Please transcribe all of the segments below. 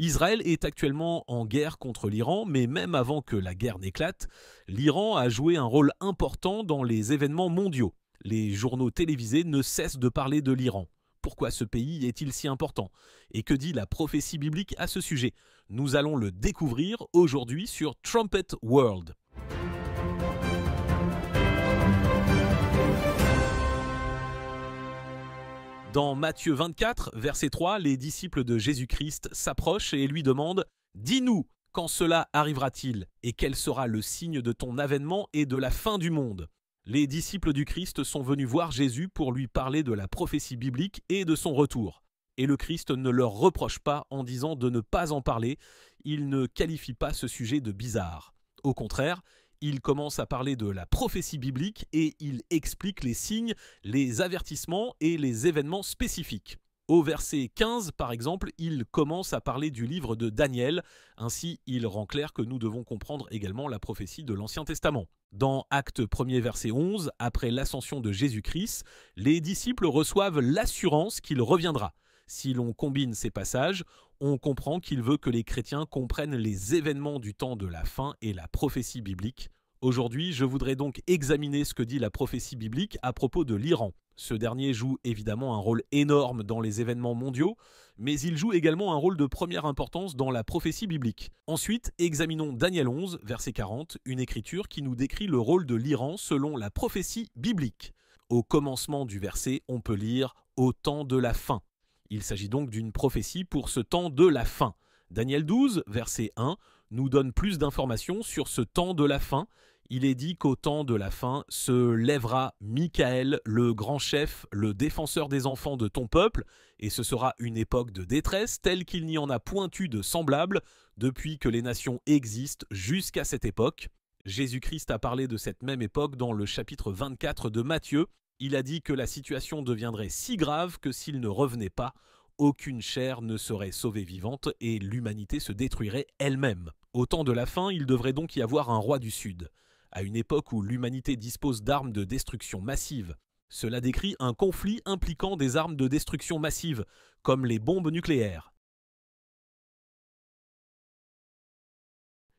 Israël est actuellement en guerre contre l'Iran, mais même avant que la guerre n'éclate, l'Iran a joué un rôle important dans les événements mondiaux. Les journaux télévisés ne cessent de parler de l'Iran. Pourquoi ce pays est-il si important? Et que dit la prophétie biblique à ce sujet? Nous allons le découvrir aujourd'hui sur Trumpet World. Dans Matthieu 24, verset 3, les disciples de Jésus-Christ s'approchent et lui demandent « Dis-nous, quand cela arrivera-t-il? Et quel sera le signe de ton avènement et de la fin du monde ?» Les disciples du Christ sont venus voir Jésus pour lui parler de la prophétie biblique et de son retour. Et le Christ ne leur reproche pas en disant de ne pas en parler, il ne qualifie pas ce sujet de bizarre. Au contraire, il commence à parler de la prophétie biblique et il explique les signes, les avertissements et les événements spécifiques. Au verset 15, par exemple, il commence à parler du livre de Daniel. Ainsi, il rend clair que nous devons comprendre également la prophétie de l'Ancien Testament. Dans Actes 1er, verset 11, après l'ascension de Jésus-Christ, les disciples reçoivent l'assurance qu'il reviendra. Si l'on combine ces passages, on comprend qu'il veut que les chrétiens comprennent les événements du temps de la fin et la prophétie biblique. Aujourd'hui, je voudrais donc examiner ce que dit la prophétie biblique à propos de l'Iran. Ce dernier joue évidemment un rôle énorme dans les événements mondiaux, mais il joue également un rôle de première importance dans la prophétie biblique. Ensuite, examinons Daniel 11, verset 40, une écriture qui nous décrit le rôle de l'Iran selon la prophétie biblique. Au commencement du verset, on peut lire « au temps de la fin ». Il s'agit donc d'une prophétie pour ce temps de la fin. Daniel 12, verset 1, nous donne plus d'informations sur ce temps de la fin. Il est dit qu'au temps de la fin se lèvera Michael, le grand chef, le défenseur des enfants de ton peuple, et ce sera une époque de détresse telle qu'il n'y en a point eu de semblable depuis que les nations existent jusqu'à cette époque. Jésus-Christ a parlé de cette même époque dans le chapitre 24 de Matthieu. Il a dit que la situation deviendrait si grave que s'il ne revenait pas, aucune chair ne serait sauvée vivante et l'humanité se détruirait elle-même. Au temps de la fin, il devrait donc y avoir un roi du Sud. À une époque où l'humanité dispose d'armes de destruction massive. Cela décrit un conflit impliquant des armes de destruction massive, comme les bombes nucléaires.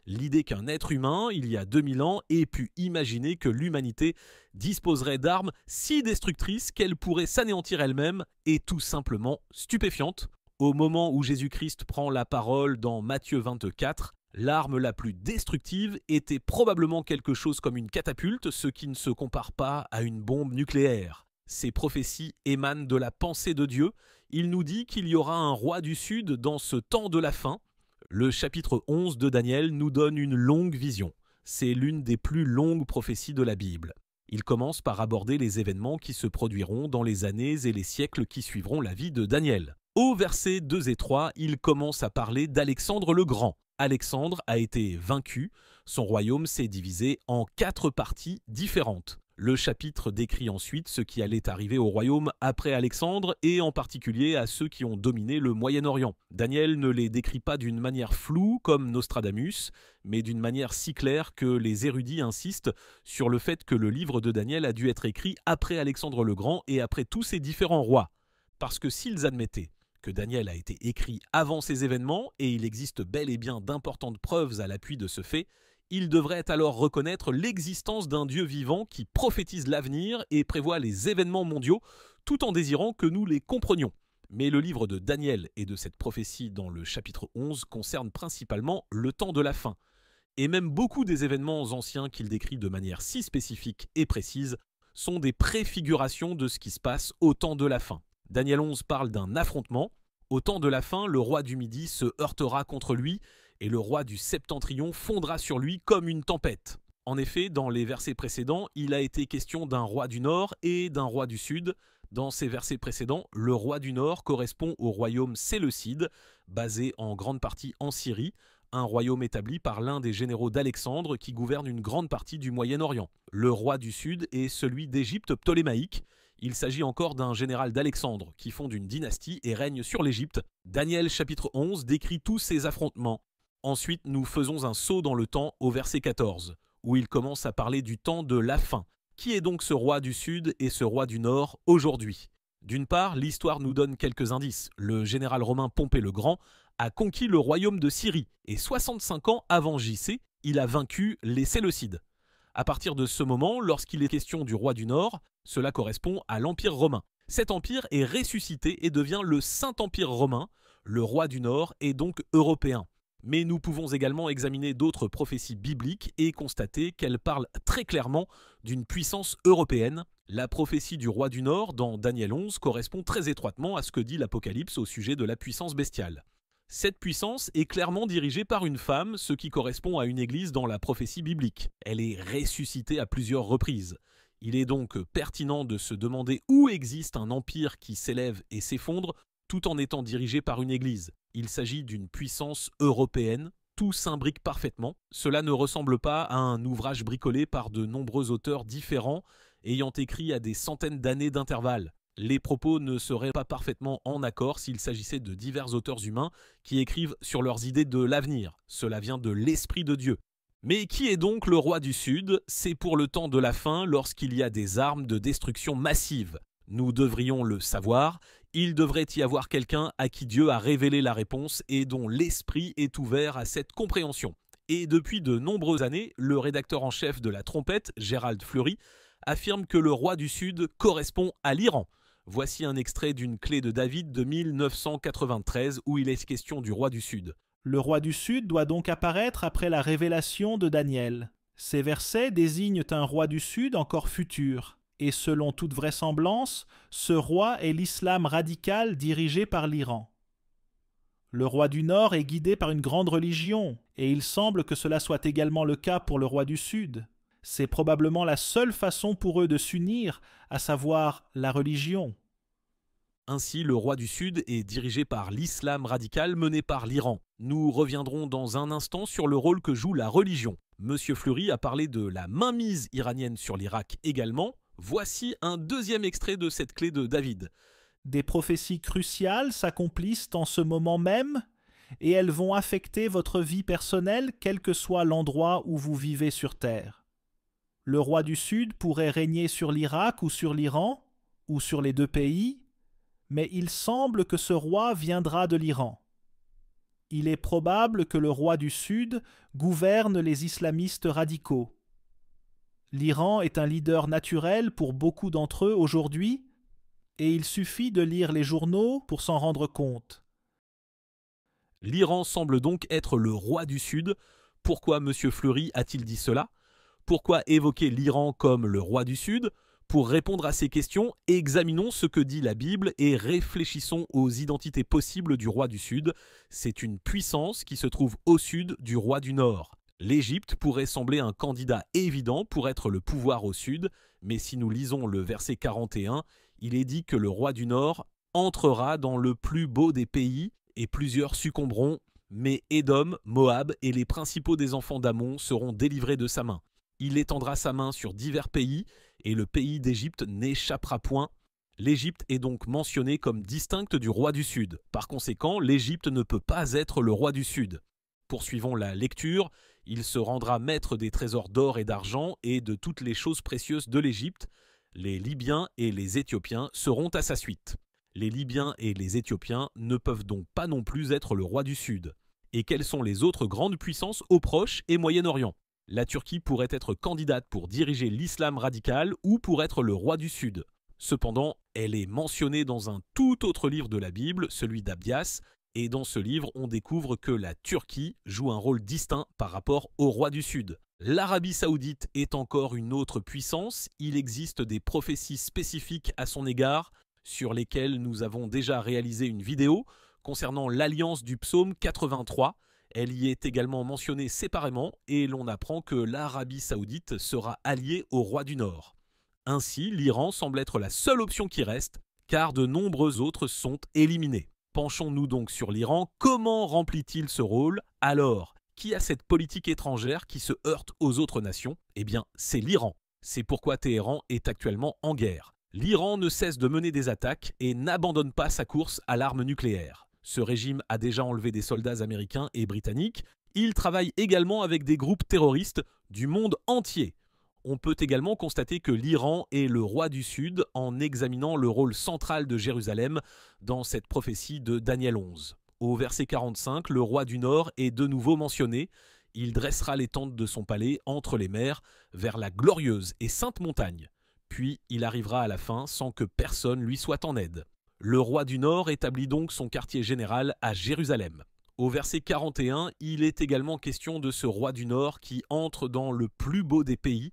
L'idée qu'un être humain, il y a 2000 ans, ait pu imaginer que l'humanité disposerait d'armes si destructrices qu'elle pourrait s'anéantir elle-même est tout simplement stupéfiante. Au moment où Jésus-Christ prend la parole dans Matthieu 24, l'arme la plus destructive était probablement quelque chose comme une catapulte, ce qui ne se compare pas à une bombe nucléaire. Ces prophéties émanent de la pensée de Dieu. Il nous dit qu'il y aura un roi du Sud dans ce temps de la fin. Le chapitre 11 de Daniel nous donne une longue vision. C'est l'une des plus longues prophéties de la Bible. Il commence par aborder les événements qui se produiront dans les années et les siècles qui suivront la vie de Daniel. Au versets 2 et 3, il commence à parler d'Alexandre le Grand. Alexandre a été vaincu, son royaume s'est divisé en 4 parties différentes. Le chapitre décrit ensuite ce qui allait arriver au royaume après Alexandre et en particulier à ceux qui ont dominé le Moyen-Orient. Daniel ne les décrit pas d'une manière floue comme Nostradamus, mais d'une manière si claire que les érudits insistent sur le fait que le livre de Daniel a dû être écrit après Alexandre le Grand et après tous ces différents rois. Parce que s'ils admettaient que Daniel a été écrit avant ces événements, et il existe bel et bien d'importantes preuves à l'appui de ce fait, il devrait alors reconnaître l'existence d'un Dieu vivant qui prophétise l'avenir et prévoit les événements mondiaux, tout en désirant que nous les comprenions. Mais le livre de Daniel et de cette prophétie dans le chapitre 11 concerne principalement le temps de la fin. Et même beaucoup des événements anciens qu'il décrit de manière si spécifique et précise sont des préfigurations de ce qui se passe au temps de la fin. Daniel 11 parle d'un affrontement. Au temps de la fin, le roi du Midi se heurtera contre lui et le roi du Septentrion fondra sur lui comme une tempête. En effet, dans les versets précédents, il a été question d'un roi du Nord et d'un roi du Sud. Dans ces versets précédents, le roi du Nord correspond au royaume séleucide, basé en grande partie en Syrie, un royaume établi par l'un des généraux d'Alexandre qui gouverne une grande partie du Moyen-Orient. Le roi du Sud est celui d'Égypte ptolémaïque. Il s'agit encore d'un général d'Alexandre qui fonde une dynastie et règne sur l'Égypte. Daniel chapitre 11 décrit tous ces affrontements. Ensuite, nous faisons un saut dans le temps au verset 14, où il commence à parler du temps de la fin. Qui est donc ce roi du Sud et ce roi du Nord aujourd'hui? D'une part, l'histoire nous donne quelques indices. Le général romain Pompée le Grand a conquis le royaume de Syrie et 65 ans avant JC, il a vaincu les Séleucides. À partir de ce moment, lorsqu'il est question du roi du Nord, cela correspond à l'Empire romain. Cet empire est ressuscité et devient le Saint-Empire romain. Le roi du Nord est donc européen. Mais nous pouvons également examiner d'autres prophéties bibliques et constater qu'elles parlent très clairement d'une puissance européenne. La prophétie du roi du Nord dans Daniel 11 correspond très étroitement à ce que dit l'Apocalypse au sujet de la puissance bestiale. Cette puissance est clairement dirigée par une femme, ce qui correspond à une église dans la prophétie biblique. Elle est ressuscitée à plusieurs reprises. Il est donc pertinent de se demander où existe un empire qui s'élève et s'effondre tout en étant dirigé par une église. Il s'agit d'une puissance européenne, tout s'imbrique parfaitement. Cela ne ressemble pas à un ouvrage bricolé par de nombreux auteurs différents ayant écrit à des centaines d'années d'intervalle. Les propos ne seraient pas parfaitement en accord s'il s'agissait de divers auteurs humains qui écrivent sur leurs idées de l'avenir. Cela vient de l'Esprit de Dieu. Mais qui est donc le roi du Sud? C'est pour le temps de la fin, lorsqu'il y a des armes de destruction massive. Nous devrions le savoir, il devrait y avoir quelqu'un à qui Dieu a révélé la réponse et dont l'esprit est ouvert à cette compréhension. Et depuis de nombreuses années, le rédacteur en chef de la Trompette, Gérald Fleury, affirme que le roi du Sud correspond à l'Iran. Voici un extrait d'une clé de David de 1993 où il est question du roi du Sud. Le roi du Sud doit donc apparaître après la révélation de Daniel. Ces versets désignent un roi du Sud encore futur. Et selon toute vraisemblance, ce roi est l'islam radical dirigé par l'Iran. Le roi du Nord est guidé par une grande religion, et il semble que cela soit également le cas pour le roi du Sud. C'est probablement la seule façon pour eux de s'unir, à savoir la religion. Ainsi, le roi du Sud est dirigé par l'islam radical mené par l'Iran. Nous reviendrons dans un instant sur le rôle que joue la religion. Monsieur Fleury a parlé de la mainmise iranienne sur l'Irak également. Voici un deuxième extrait de cette clé de David. Des prophéties cruciales s'accomplissent en ce moment même, et elles vont affecter votre vie personnelle, quel que soit l'endroit où vous vivez sur Terre. Le roi du Sud pourrait régner sur l'Irak ou sur l'Iran, ou sur les deux pays, mais il semble que ce roi viendra de l'Iran. Il est probable que le roi du Sud gouverne les islamistes radicaux. L'Iran est un leader naturel pour beaucoup d'entre eux aujourd'hui, et il suffit de lire les journaux pour s'en rendre compte. L'Iran semble donc être le roi du Sud. Pourquoi M. Fleury a-t-il dit cela? Pourquoi évoquer l'Iran comme le roi du Sud? Pour répondre à ces questions, examinons ce que dit la Bible et réfléchissons aux identités possibles du roi du Sud. C'est une puissance qui se trouve au sud du roi du Nord. L'Égypte pourrait sembler un candidat évident pour être le pouvoir au sud, mais si nous lisons le verset 41, il est dit que le roi du Nord entrera dans le plus beau des pays et plusieurs succomberont, mais Édom, Moab et les principaux des enfants d'Amon seront délivrés de sa main. Il étendra sa main sur divers pays et le pays d'Égypte n'échappera point. L'Égypte est donc mentionnée comme distincte du roi du Sud. Par conséquent, l'Égypte ne peut pas être le roi du Sud. Poursuivons la lecture. Il se rendra maître des trésors d'or et d'argent et de toutes les choses précieuses de l'Égypte. Les Libyens et les Éthiopiens seront à sa suite. Les Libyens et les Éthiopiens ne peuvent donc pas non plus être le roi du Sud. Et quelles sont les autres grandes puissances au Proche et Moyen-Orient? La Turquie pourrait être candidate pour diriger l'islam radical ou pour être le roi du Sud. Cependant, elle est mentionnée dans un tout autre livre de la Bible, celui d'Abias, et dans ce livre, on découvre que la Turquie joue un rôle distinct par rapport au roi du Sud. L'Arabie Saoudite est encore une autre puissance. Il existe des prophéties spécifiques à son égard, sur lesquelles nous avons déjà réalisé une vidéo concernant l'alliance du psaume 83. Elle y est également mentionnée séparément et l'on apprend que l'Arabie Saoudite sera alliée au roi du Nord. Ainsi, l'Iran semble être la seule option qui reste, car de nombreux autres sont éliminés. Penchons-nous donc sur l'Iran. Comment remplit-il ce rôle? Alors, qui a cette politique étrangère qui se heurte aux autres nations? Eh bien, c'est l'Iran. C'est pourquoi Téhéran est actuellement en guerre. L'Iran ne cesse de mener des attaques et n'abandonne pas sa course à l'arme nucléaire. Ce régime a déjà enlevé des soldats américains et britanniques. Il travaille également avec des groupes terroristes du monde entier. On peut également constater que l'Iran est le roi du Sud en examinant le rôle central de Jérusalem dans cette prophétie de Daniel 11. Au verset 45, le roi du Nord est de nouveau mentionné. Il dressera les tentes de son palais entre les mers, vers la glorieuse et sainte montagne. Puis il arrivera à la fin sans que personne lui soit en aide. Le roi du Nord établit donc son quartier général à Jérusalem. Au verset 41, il est également question de ce roi du Nord qui entre dans le plus beau des pays.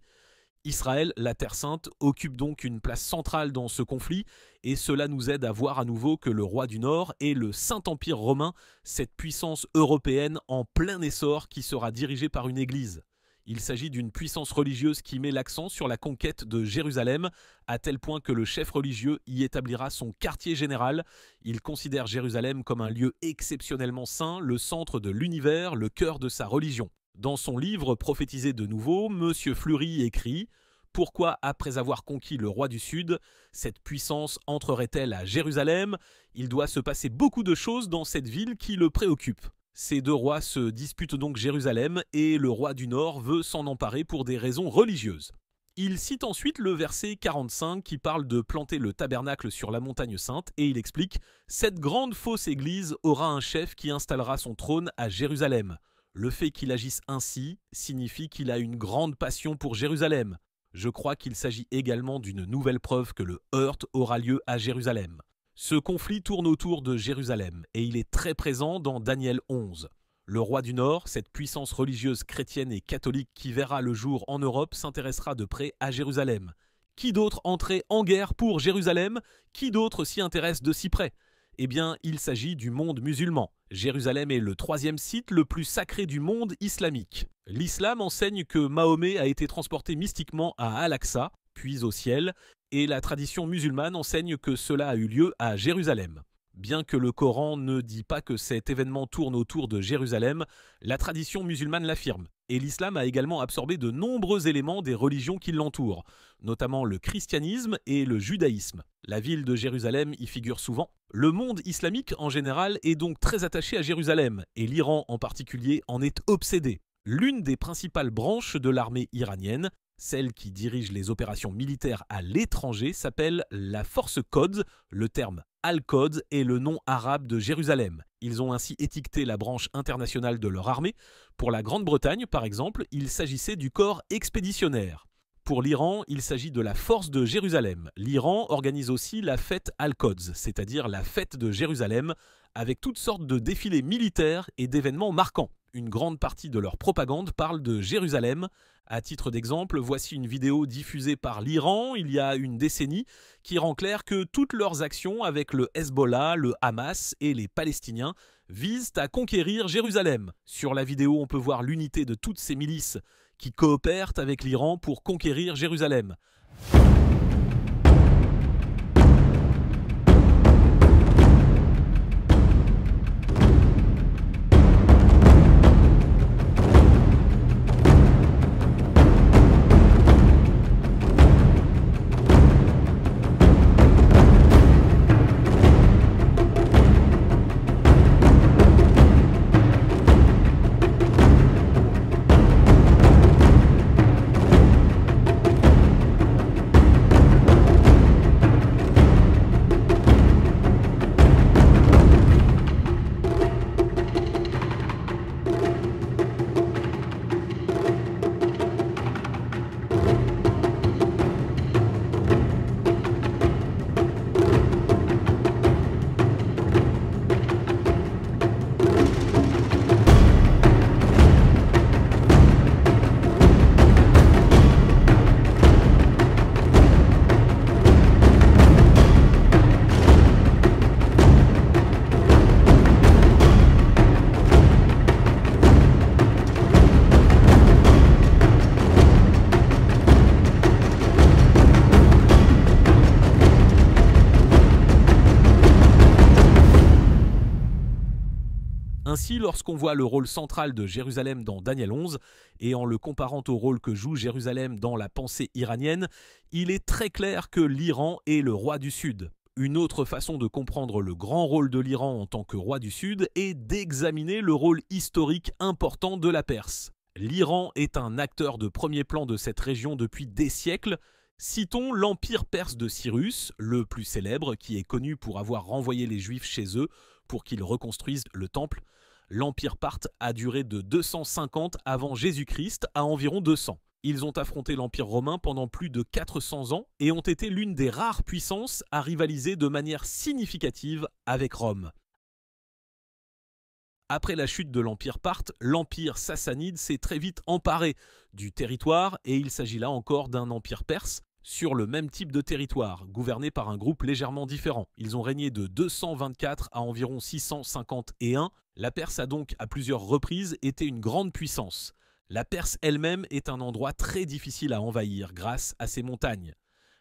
Israël, la Terre Sainte, occupe donc une place centrale dans ce conflit, et cela nous aide à voir à nouveau que le roi du Nord est le Saint-Empire romain, cette puissance européenne en plein essor qui sera dirigée par une église. Il s'agit d'une puissance religieuse qui met l'accent sur la conquête de Jérusalem, à tel point que le chef religieux y établira son quartier général. Il considère Jérusalem comme un lieu exceptionnellement saint, le centre de l'univers, le cœur de sa religion. Dans son livre Prophétiser de nouveau, M. Fleury écrit « Pourquoi, après avoir conquis le roi du Sud, cette puissance entrerait-elle à Jérusalem ? Il doit se passer beaucoup de choses dans cette ville qui le préoccupent. » Ces deux rois se disputent donc Jérusalem et le roi du Nord veut s'en emparer pour des raisons religieuses. Il cite ensuite le verset 45 qui parle de planter le tabernacle sur la montagne sainte et il explique « Cette grande fausse église aura un chef qui installera son trône à Jérusalem. Le fait qu'il agisse ainsi signifie qu'il a une grande passion pour Jérusalem. Je crois qu'il s'agit également d'une nouvelle preuve que le heurt aura lieu à Jérusalem. » Ce conflit tourne autour de Jérusalem et il est très présent dans Daniel 11. Le roi du Nord, cette puissance religieuse chrétienne et catholique qui verra le jour en Europe, s'intéressera de près à Jérusalem. Qui d'autre entrait en guerre pour Jérusalem? Qui d'autre s'y intéresse de si près? Eh bien, il s'agit du monde musulman. Jérusalem est le troisième site le plus sacré du monde islamique. L'islam enseigne que Mahomet a été transporté mystiquement à Al-Aqsa, puis au ciel, et la tradition musulmane enseigne que cela a eu lieu à Jérusalem. Bien que le Coran ne dit pas que cet événement tourne autour de Jérusalem, la tradition musulmane l'affirme. Et l'islam a également absorbé de nombreux éléments des religions qui l'entourent, notamment le christianisme et le judaïsme. La ville de Jérusalem y figure souvent. Le monde islamique en général est donc très attaché à Jérusalem, et l'Iran en particulier en est obsédé. L'une des principales branches de l'armée iranienne, celle qui dirige les opérations militaires à l'étranger, s'appelle la Force Quds. Le terme Al-Quds est le nom arabe de Jérusalem. Ils ont ainsi étiqueté la branche internationale de leur armée. Pour la Grande-Bretagne, par exemple, il s'agissait du corps expéditionnaire. Pour l'Iran, il s'agit de la Force de Jérusalem. L'Iran organise aussi la fête Al-Quds, c'est-à-dire la fête de Jérusalem, avec toutes sortes de défilés militaires et d'événements marquants. Une grande partie de leur propagande parle de Jérusalem. À titre d'exemple, voici une vidéo diffusée par l'Iran il y a une décennie qui rend clair que toutes leurs actions avec le Hezbollah, le Hamas et les Palestiniens visent à conquérir Jérusalem. Sur la vidéo, on peut voir l'unité de toutes ces milices qui coopèrent avec l'Iran pour conquérir Jérusalem. Ainsi, lorsqu'on voit le rôle central de Jérusalem dans Daniel 11, et en le comparant au rôle que joue Jérusalem dans la pensée iranienne, il est très clair que l'Iran est le roi du Sud. Une autre façon de comprendre le grand rôle de l'Iran en tant que roi du Sud est d'examiner le rôle historique important de la Perse. L'Iran est un acteur de premier plan de cette région depuis des siècles. Citons l'empire perse de Cyrus, le plus célèbre, qui est connu pour avoir renvoyé les Juifs chez eux, pour qu'ils reconstruisent le temple. L'Empire parthe a duré de 250 avant Jésus-Christ à environ 200. Ils ont affronté l'Empire romain pendant plus de 400 ans et ont été l'une des rares puissances à rivaliser de manière significative avec Rome. Après la chute de l'Empire parthe, l'Empire sassanide s'est très vite emparé du territoire et il s'agit là encore d'un empire perse sur le même type de territoire, gouverné par un groupe légèrement différent. Ils ont régné de 224 à environ 651. La Perse a donc à plusieurs reprises été une grande puissance. La Perse elle-même est un endroit très difficile à envahir grâce à ses montagnes.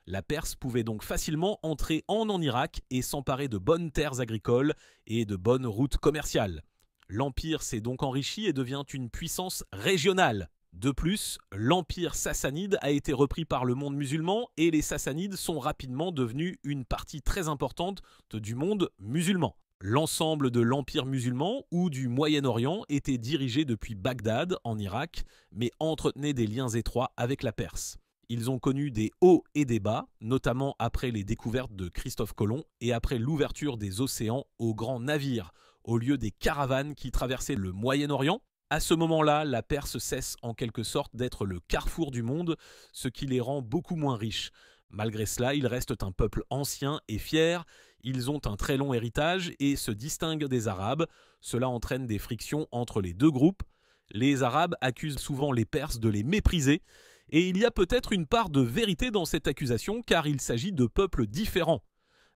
La Perse pouvait donc facilement entrer en Irak et s'emparer de bonnes terres agricoles et de bonnes routes commerciales. L'Empire s'est donc enrichi et devient une puissance régionale. De plus, l'Empire sassanide a été repris par le monde musulman et les Sassanides sont rapidement devenus une partie très importante du monde musulman. L'ensemble de l'Empire musulman ou du Moyen-Orient était dirigé depuis Bagdad en Irak, mais entretenait des liens étroits avec la Perse. Ils ont connu des hauts et des bas, notamment après les découvertes de Christophe Colomb et après l'ouverture des océans aux grands navires, au lieu des caravanes qui traversaient le Moyen-Orient. À ce moment-là, la Perse cesse en quelque sorte d'être le carrefour du monde, ce qui les rend beaucoup moins riches. Malgré cela, ils restent un peuple ancien et fier, ils ont un très long héritage et se distinguent des Arabes. Cela entraîne des frictions entre les deux groupes. Les Arabes accusent souvent les Perses de les mépriser, et il y a peut-être une part de vérité dans cette accusation car il s'agit de peuples différents.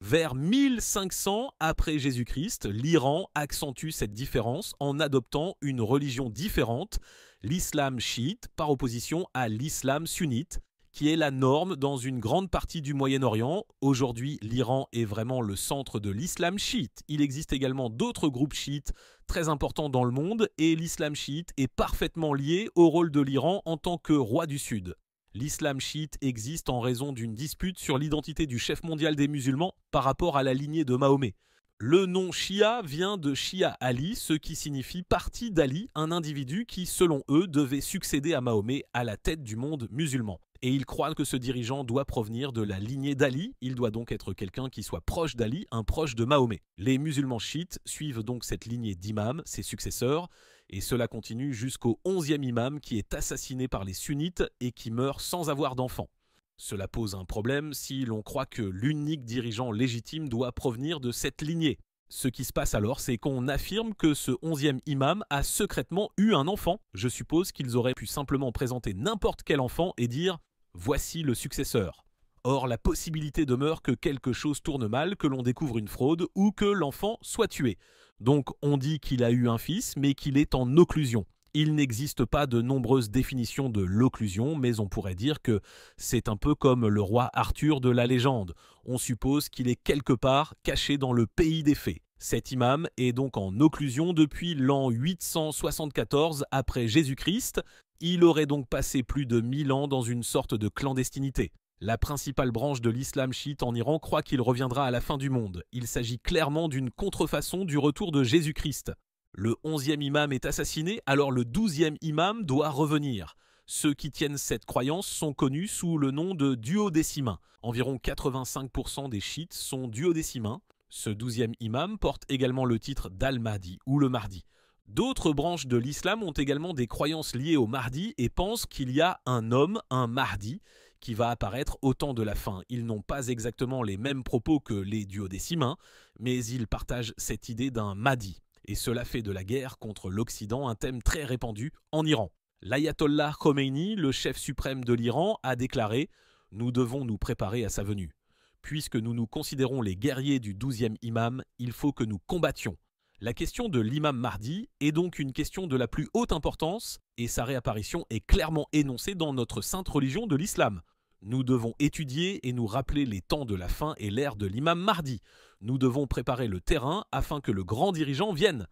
Vers 1500 après Jésus-Christ, l'Iran accentue cette différence en adoptant une religion différente, l'islam chiite, par opposition à l'islam sunnite, qui est la norme dans une grande partie du Moyen-Orient. Aujourd'hui, l'Iran est vraiment le centre de l'islam chiite. Il existe également d'autres groupes chiites très importants dans le monde et l'islam chiite est parfaitement lié au rôle de l'Iran en tant que roi du Sud. L'islam chiite existe en raison d'une dispute sur l'identité du chef mondial des musulmans par rapport à la lignée de Mahomet. Le nom Shia vient de Shia Ali, ce qui signifie parti d'Ali, un individu qui, selon eux, devait succéder à Mahomet à la tête du monde musulman. Et ils croient que ce dirigeant doit provenir de la lignée d'Ali, il doit donc être quelqu'un qui soit proche d'Ali, un proche de Mahomet. Les musulmans chiites suivent donc cette lignée d'imams, ses successeurs, et cela continue jusqu'au 11e imam qui est assassiné par les sunnites et qui meurt sans avoir d'enfant. Cela pose un problème si l'on croit que l'unique dirigeant légitime doit provenir de cette lignée. Ce qui se passe alors, c'est qu'on affirme que ce 11e imam a secrètement eu un enfant. Je suppose qu'ils auraient pu simplement présenter n'importe quel enfant et dire « voici le successeur ». Or, la possibilité demeure que quelque chose tourne mal, que l'on découvre une fraude ou que l'enfant soit tué. Donc on dit qu'il a eu un fils, mais qu'il est en occlusion. Il n'existe pas de nombreuses définitions de l'occlusion, mais on pourrait dire que c'est un peu comme le roi Arthur de la légende. On suppose qu'il est quelque part caché dans le pays des fées. Cet imam est donc en occlusion depuis l'an 874 après Jésus-Christ. Il aurait donc passé plus de 1000 ans dans une sorte de clandestinité. La principale branche de l'islam chiite en Iran croit qu'il reviendra à la fin du monde. Il s'agit clairement d'une contrefaçon du retour de Jésus-Christ. Le 11e imam est assassiné, alors le 12e imam doit revenir. Ceux qui tiennent cette croyance sont connus sous le nom de duodécimains. Environ 85% des chiites sont duodécimains. Ce 12e imam porte également le titre d'Al-Mahdi ou le Mahdi. D'autres branches de l'islam ont également des croyances liées au Mahdi et pensent qu'il y a un homme, un Mahdi, qui va apparaître au temps de la fin. Ils n'ont pas exactement les mêmes propos que les duodécimains, mais ils partagent cette idée d'un Mahdi. Et cela fait de la guerre contre l'Occident un thème très répandu en Iran. L'ayatollah Khomeini, le chef suprême de l'Iran, a déclaré « Nous devons nous préparer à sa venue. Puisque nous nous considérons les guerriers du 12e imam, il faut que nous combattions. » La question de l'imam Mahdi est donc une question de la plus haute importance et sa réapparition est clairement énoncée dans notre sainte religion de l'islam. Nous devons étudier et nous rappeler les temps de la fin et l'ère de l'imam Mahdi. Nous devons préparer le terrain afin que le grand dirigeant vienne.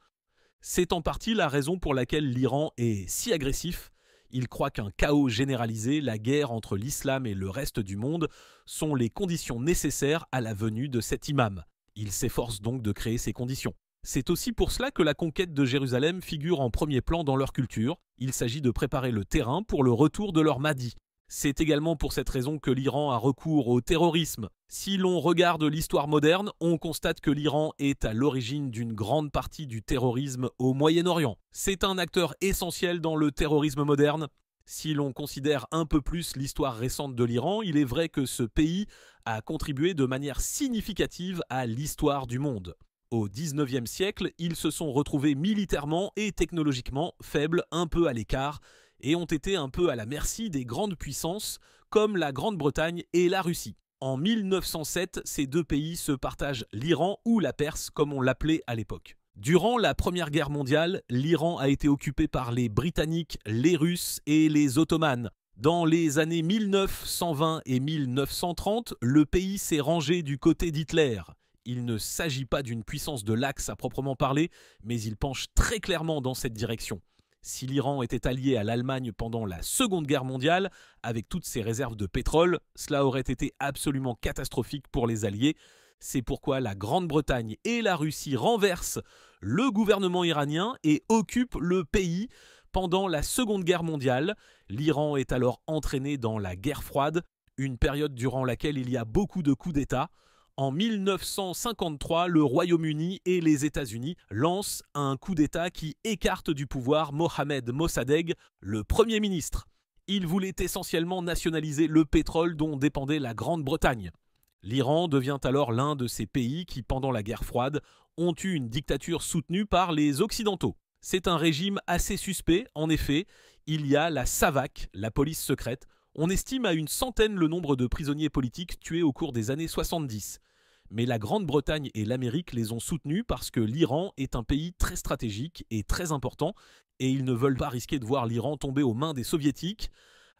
C'est en partie la raison pour laquelle l'Iran est si agressif. Il croit qu'un chaos généralisé, la guerre entre l'islam et le reste du monde, sont les conditions nécessaires à la venue de cet imam. Il s'efforce donc de créer ces conditions. C'est aussi pour cela que la conquête de Jérusalem figure en premier plan dans leur culture. Il s'agit de préparer le terrain pour le retour de leur Mahdi. C'est également pour cette raison que l'Iran a recours au terrorisme. Si l'on regarde l'histoire moderne, on constate que l'Iran est à l'origine d'une grande partie du terrorisme au Moyen-Orient. C'est un acteur essentiel dans le terrorisme moderne. Si l'on considère un peu plus l'histoire récente de l'Iran, il est vrai que ce pays a contribué de manière significative à l'histoire du monde. Au XIXe siècle, ils se sont retrouvés militairement et technologiquement faibles, un peu à l'écart, et ont été un peu à la merci des grandes puissances comme la Grande-Bretagne et la Russie. En 1907, ces deux pays se partagent l'Iran ou la Perse comme on l'appelait à l'époque. Durant la Première Guerre mondiale, l'Iran a été occupé par les Britanniques, les Russes et les Ottomans. Dans les années 1920 et 1930, le pays s'est rangé du côté d'Hitler. Il ne s'agit pas d'une puissance de l'Axe à proprement parler, mais il penche très clairement dans cette direction. Si l'Iran était allié à l'Allemagne pendant la Seconde Guerre mondiale, avec toutes ses réserves de pétrole, cela aurait été absolument catastrophique pour les Alliés. C'est pourquoi la Grande-Bretagne et la Russie renversent le gouvernement iranien et occupent le pays pendant la Seconde Guerre mondiale. L'Iran est alors entraîné dans la guerre froide, une période durant laquelle il y a beaucoup de coups d'État. En 1953, le Royaume-Uni et les États-Unis lancent un coup d'État qui écarte du pouvoir Mohamed Mossadegh, le Premier ministre. Il voulait essentiellement nationaliser le pétrole dont dépendait la Grande-Bretagne. L'Iran devient alors l'un de ces pays qui, pendant la guerre froide, ont eu une dictature soutenue par les Occidentaux. C'est un régime assez suspect, en effet. Il y a la SAVAK, la police secrète. On estime à une centaine le nombre de prisonniers politiques tués au cours des années 70. Mais la Grande-Bretagne et l'Amérique les ont soutenus parce que l'Iran est un pays très stratégique et très important, et ils ne veulent pas risquer de voir l'Iran tomber aux mains des Soviétiques.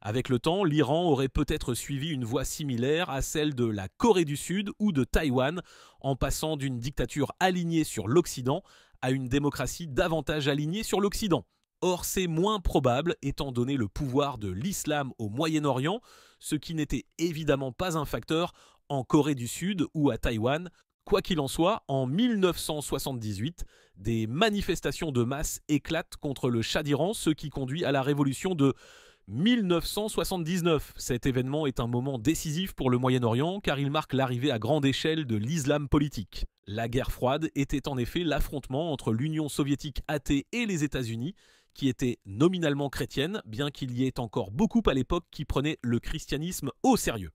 Avec le temps, l'Iran aurait peut-être suivi une voie similaire à celle de la Corée du Sud ou de Taïwan, en passant d'une dictature alignée sur l'Occident à une démocratie davantage alignée sur l'Occident. Or, c'est moins probable étant donné le pouvoir de l'islam au Moyen-Orient, ce qui n'était évidemment pas un facteur en Corée du Sud ou à Taïwan. Quoi qu'il en soit, en 1978, des manifestations de masse éclatent contre le Shah d'Iran, ce qui conduit à la révolution de 1979. Cet événement est un moment décisif pour le Moyen-Orient car il marque l'arrivée à grande échelle de l'islam politique. La guerre froide était en effet l'affrontement entre l'Union soviétique athée et les États-Unis, qui était nominalement chrétienne, bien qu'il y ait encore beaucoup à l'époque qui prenaient le christianisme au sérieux.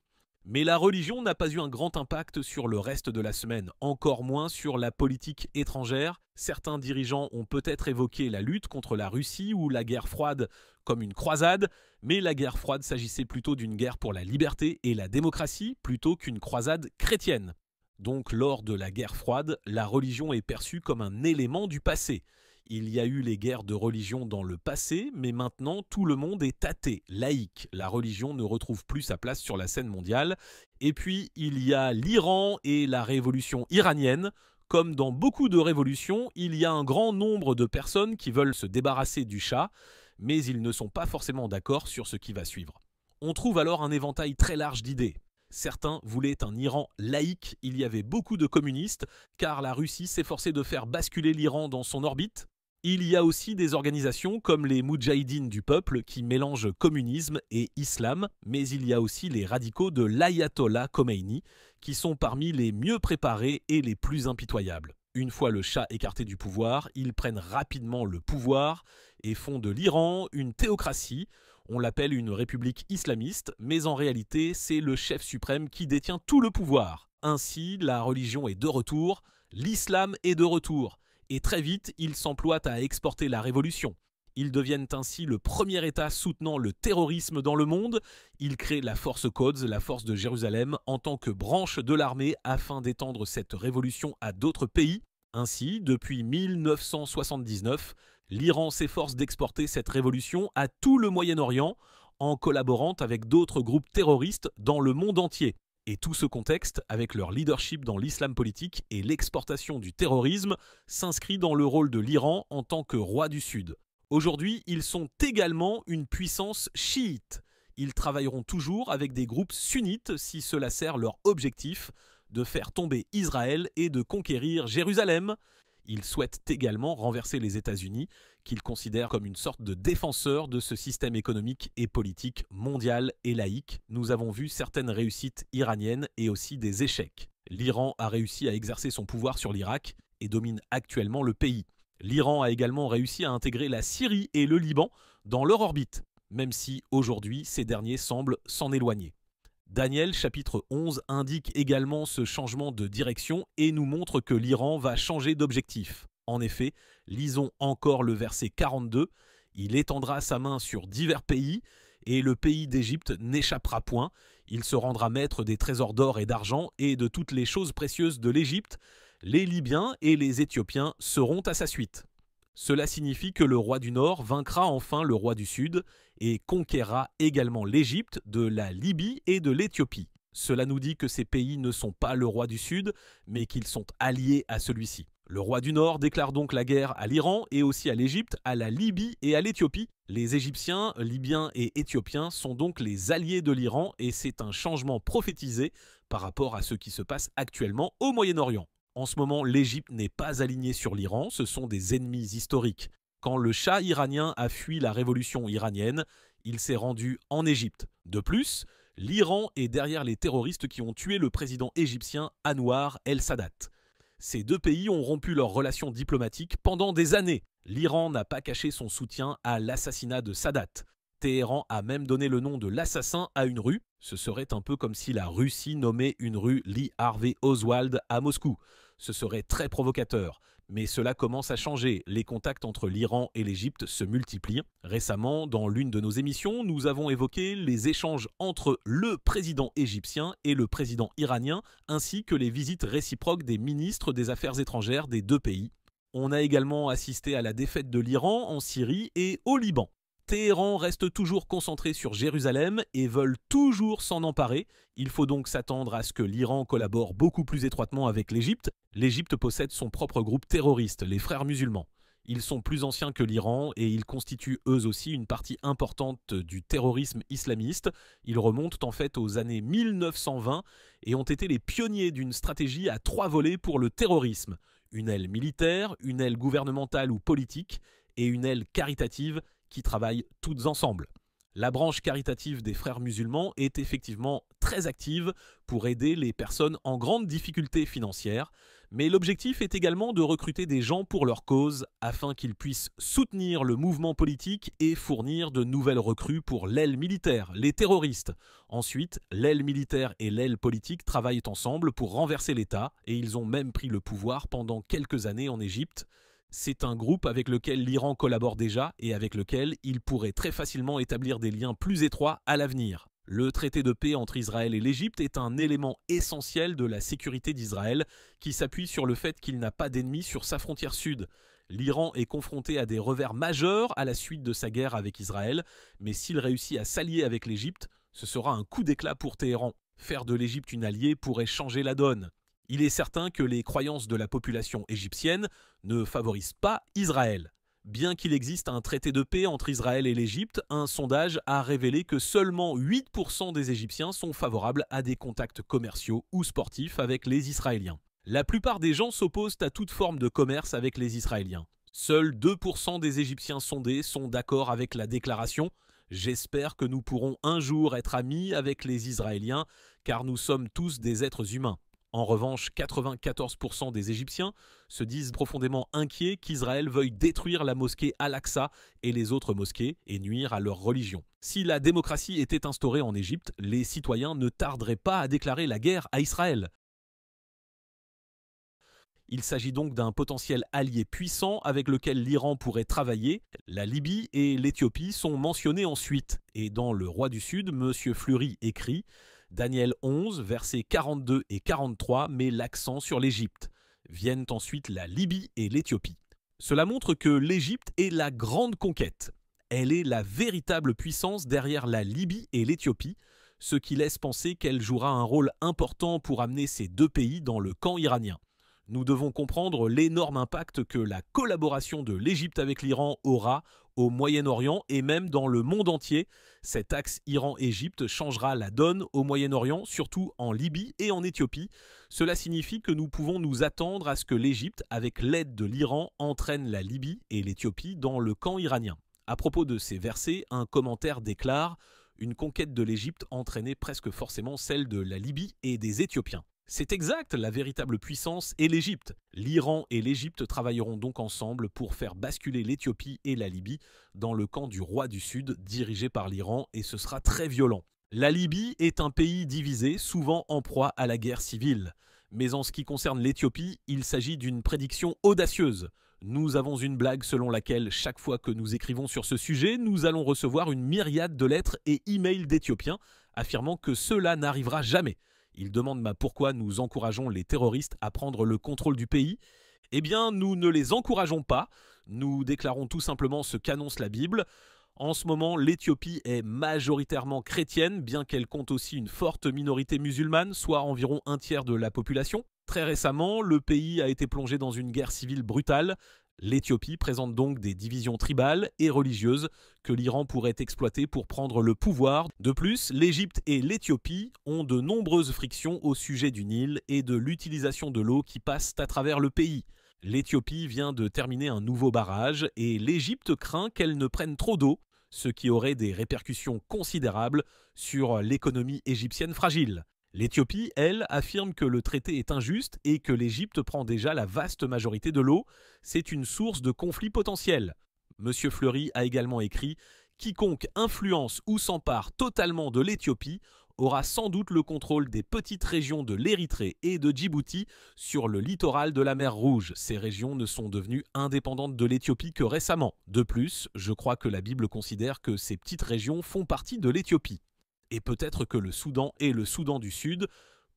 Mais la religion n'a pas eu un grand impact sur le reste de la semaine, encore moins sur la politique étrangère. Certains dirigeants ont peut-être évoqué la lutte contre la Russie ou la guerre froide comme une croisade, mais la guerre froide s'agissait plutôt d'une guerre pour la liberté et la démocratie plutôt qu'une croisade chrétienne. Donc lors de la guerre froide, la religion est perçue comme un élément du passé. Il y a eu les guerres de religion dans le passé, mais maintenant tout le monde est athée, laïque. La religion ne retrouve plus sa place sur la scène mondiale. Et puis il y a l'Iran et la révolution iranienne. Comme dans beaucoup de révolutions, il y a un grand nombre de personnes qui veulent se débarrasser du Shah, mais ils ne sont pas forcément d'accord sur ce qui va suivre. On trouve alors un éventail très large d'idées. Certains voulaient un Iran laïque, il y avait beaucoup de communistes, car la Russie s'efforçait de faire basculer l'Iran dans son orbite. Il y a aussi des organisations comme les Moudjahidines du peuple qui mélangent communisme et islam, mais il y a aussi les radicaux de l'Ayatollah Khomeini qui sont parmi les mieux préparés et les plus impitoyables. Une fois le Shah écarté du pouvoir, ils prennent rapidement le pouvoir et font de l'Iran une théocratie. On l'appelle une république islamiste, mais en réalité, c'est le chef suprême qui détient tout le pouvoir. Ainsi, la religion est de retour, l'islam est de retour. Et très vite, ils s'emploient à exporter la révolution. Ils deviennent ainsi le premier État soutenant le terrorisme dans le monde. Ils créent la Force Quds, la force de Jérusalem, en tant que branche de l'armée afin d'étendre cette révolution à d'autres pays. Ainsi, depuis 1979, l'Iran s'efforce d'exporter cette révolution à tout le Moyen-Orient en collaborant avec d'autres groupes terroristes dans le monde entier. Et tout ce contexte, avec leur leadership dans l'islam politique et l'exportation du terrorisme, s'inscrit dans le rôle de l'Iran en tant que roi du Sud. Aujourd'hui, ils sont également une puissance chiite. Ils travailleront toujours avec des groupes sunnites si cela sert leur objectif de faire tomber Israël et de conquérir Jérusalem. Il souhaite également renverser les États-Unis, qu'il considère comme une sorte de défenseur de ce système économique et politique mondial et laïque. Nous avons vu certaines réussites iraniennes et aussi des échecs. L'Iran a réussi à exercer son pouvoir sur l'Irak et domine actuellement le pays. L'Iran a également réussi à intégrer la Syrie et le Liban dans leur orbite, même si aujourd'hui ces derniers semblent s'en éloigner. Daniel chapitre 11 indique également ce changement de direction et nous montre que l'Iran va changer d'objectif. En effet, lisons encore le verset 42, « Il étendra sa main sur divers pays, et le pays d'Égypte n'échappera point. Il se rendra maître des trésors d'or et d'argent et de toutes les choses précieuses de l'Égypte. Les Libyens et les Éthiopiens seront à sa suite. » Cela signifie que le roi du Nord vaincra enfin le roi du Sud et conquérera également l'Égypte, de la Libye et de l'Éthiopie. Cela nous dit que ces pays ne sont pas le roi du Sud, mais qu'ils sont alliés à celui-ci. Le roi du Nord déclare donc la guerre à l'Iran et aussi à l'Égypte, à la Libye et à l'Éthiopie. Les Égyptiens, Libyens et Éthiopiens sont donc les alliés de l'Iran et c'est un changement prophétisé par rapport à ce qui se passe actuellement au Moyen-Orient. En ce moment, l'Égypte n'est pas alignée sur l'Iran, ce sont des ennemis historiques. Quand le Shah iranien a fui la révolution iranienne, il s'est rendu en Égypte. De plus, l'Iran est derrière les terroristes qui ont tué le président égyptien Anwar el-Sadat. Ces deux pays ont rompu leurs relations diplomatiques pendant des années. L'Iran n'a pas caché son soutien à l'assassinat de Sadat. Téhéran a même donné le nom de l'assassin à une rue. Ce serait un peu comme si la Russie nommait une rue Lee Harvey Oswald à Moscou. Ce serait très provocateur. Mais cela commence à changer. Les contacts entre l'Iran et l'Égypte se multiplient. Récemment, dans l'une de nos émissions, nous avons évoqué les échanges entre le président égyptien et le président iranien, ainsi que les visites réciproques des ministres des Affaires étrangères des deux pays. On a également assisté à la défaite de l'Iran en Syrie et au Liban. Téhéran reste toujours concentré sur Jérusalem et veulent toujours s'en emparer. Il faut donc s'attendre à ce que l'Iran collabore beaucoup plus étroitement avec l'Égypte. L'Égypte possède son propre groupe terroriste, les Frères musulmans. Ils sont plus anciens que l'Iran et ils constituent eux aussi une partie importante du terrorisme islamiste. Ils remontent en fait aux années 1920 et ont été les pionniers d'une stratégie à 3 volets pour le terrorisme. Une aile militaire, une aile gouvernementale ou politique et une aile caritative qui travaillent toutes ensemble. La branche caritative des Frères musulmans est effectivement très active pour aider les personnes en grande difficulté financière, mais l'objectif est également de recruter des gens pour leur cause afin qu'ils puissent soutenir le mouvement politique et fournir de nouvelles recrues pour l'aile militaire, les terroristes. Ensuite, l'aile militaire et l'aile politique travaillent ensemble pour renverser l'État et ils ont même pris le pouvoir pendant quelques années en Égypte. C'est un groupe avec lequel l'Iran collabore déjà et avec lequel il pourrait très facilement établir des liens plus étroits à l'avenir. Le traité de paix entre Israël et l'Égypte est un élément essentiel de la sécurité d'Israël qui s'appuie sur le fait qu'il n'a pas d'ennemis sur sa frontière sud. L'Iran est confronté à des revers majeurs à la suite de sa guerre avec Israël, mais s'il réussit à s'allier avec l'Égypte, ce sera un coup d'éclat pour Téhéran. Faire de l'Égypte une alliée pourrait changer la donne. Il est certain que les croyances de la population égyptienne ne favorisent pas Israël. Bien qu'il existe un traité de paix entre Israël et l'Égypte, un sondage a révélé que seulement 8% des Égyptiens sont favorables à des contacts commerciaux ou sportifs avec les Israéliens. La plupart des gens s'opposent à toute forme de commerce avec les Israéliens. Seuls 2% des Égyptiens sondés sont d'accord avec la déclaration « J'espère que nous pourrons un jour être amis avec les Israéliens, car nous sommes tous des êtres humains ». En revanche, 94% des Égyptiens se disent profondément inquiets qu'Israël veuille détruire la mosquée Al-Aqsa et les autres mosquées et nuire à leur religion. Si la démocratie était instaurée en Égypte, les citoyens ne tarderaient pas à déclarer la guerre à Israël. Il s'agit donc d'un potentiel allié puissant avec lequel l'Iran pourrait travailler. La Libye et l'Éthiopie sont mentionnées ensuite. Et dans Le Roi du Sud, M. Fleury écrit « Daniel 11, versets 42 et 43 met l'accent sur l'Égypte. Viennent ensuite la Libye et l'Éthiopie. Cela montre que l'Égypte est la grande conquête. Elle est la véritable puissance derrière la Libye et l'Éthiopie, ce qui laisse penser qu'elle jouera un rôle important pour amener ces deux pays dans le camp iranien. Nous devons comprendre l'énorme impact que la collaboration de l'Égypte avec l'Iran aura au Moyen-Orient et même dans le monde entier. Cet axe Iran-Égypte changera la donne au Moyen-Orient, surtout en Libye et en Éthiopie. Cela signifie que nous pouvons nous attendre à ce que l'Égypte, avec l'aide de l'Iran, entraîne la Libye et l'Éthiopie dans le camp iranien. À propos de ces versets, un commentaire déclare « Une conquête de l'Égypte entraînait presque forcément celle de la Libye et des Éthiopiens ». C'est exact, la véritable puissance est l'Égypte. L'Iran et l'Égypte travailleront donc ensemble pour faire basculer l'Éthiopie et la Libye dans le camp du roi du Sud, dirigé par l'Iran, et ce sera très violent. La Libye est un pays divisé, souvent en proie à la guerre civile. Mais en ce qui concerne l'Éthiopie, il s'agit d'une prédiction audacieuse. Nous avons une blague selon laquelle chaque fois que nous écrivons sur ce sujet, nous allons recevoir une myriade de lettres et emails d'Éthiopiens affirmant que cela n'arrivera jamais. Ils demandent pourquoi nous encourageons les terroristes à prendre le contrôle du pays. Eh bien, nous ne les encourageons pas. Nous déclarons tout simplement ce qu'annonce la Bible. En ce moment, l'Éthiopie est majoritairement chrétienne, bien qu'elle compte aussi une forte minorité musulmane, soit environ un tiers de la population. Très récemment, le pays a été plongé dans une guerre civile brutale. L'Éthiopie présente donc des divisions tribales et religieuses que l'Iran pourrait exploiter pour prendre le pouvoir. De plus, l'Égypte et l'Éthiopie ont de nombreuses frictions au sujet du Nil et de l'utilisation de l'eau qui passe à travers le pays. L'Éthiopie vient de terminer un nouveau barrage et l'Égypte craint qu'elle ne prenne trop d'eau, ce qui aurait des répercussions considérables sur l'économie égyptienne fragile. L'Éthiopie, elle, affirme que le traité est injuste et que l'Égypte prend déjà la vaste majorité de l'eau. C'est une source de conflit potentiel. Monsieur Fleury a également écrit « Quiconque influence ou s'empare totalement de l'Éthiopie aura sans doute le contrôle des petites régions de l'Érythrée et de Djibouti sur le littoral de la mer Rouge. Ces régions ne sont devenues indépendantes de l'Éthiopie que récemment. De plus, je crois que la Bible considère que ces petites régions font partie de l'Éthiopie. Et peut-être que le Soudan et le Soudan du Sud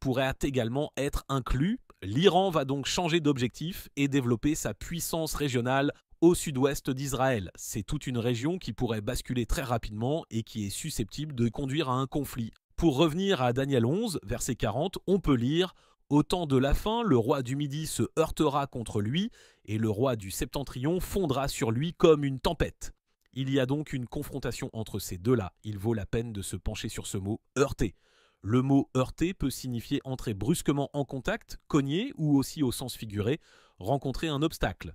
pourraient également être inclus. L'Iran va donc changer d'objectif et développer sa puissance régionale au sud-ouest d'Israël. C'est toute une région qui pourrait basculer très rapidement et qui est susceptible de conduire à un conflit. Pour revenir à Daniel 11, verset 40, on peut lire « Au temps de la fin, le roi du Midi se heurtera contre lui, et le roi du Septentrion fondra sur lui comme une tempête. » Il y a donc une confrontation entre ces deux-là. Il vaut la peine de se pencher sur ce mot « heurter ». Le mot « heurter » peut signifier entrer brusquement en contact, cogner ou aussi au sens figuré, rencontrer un obstacle.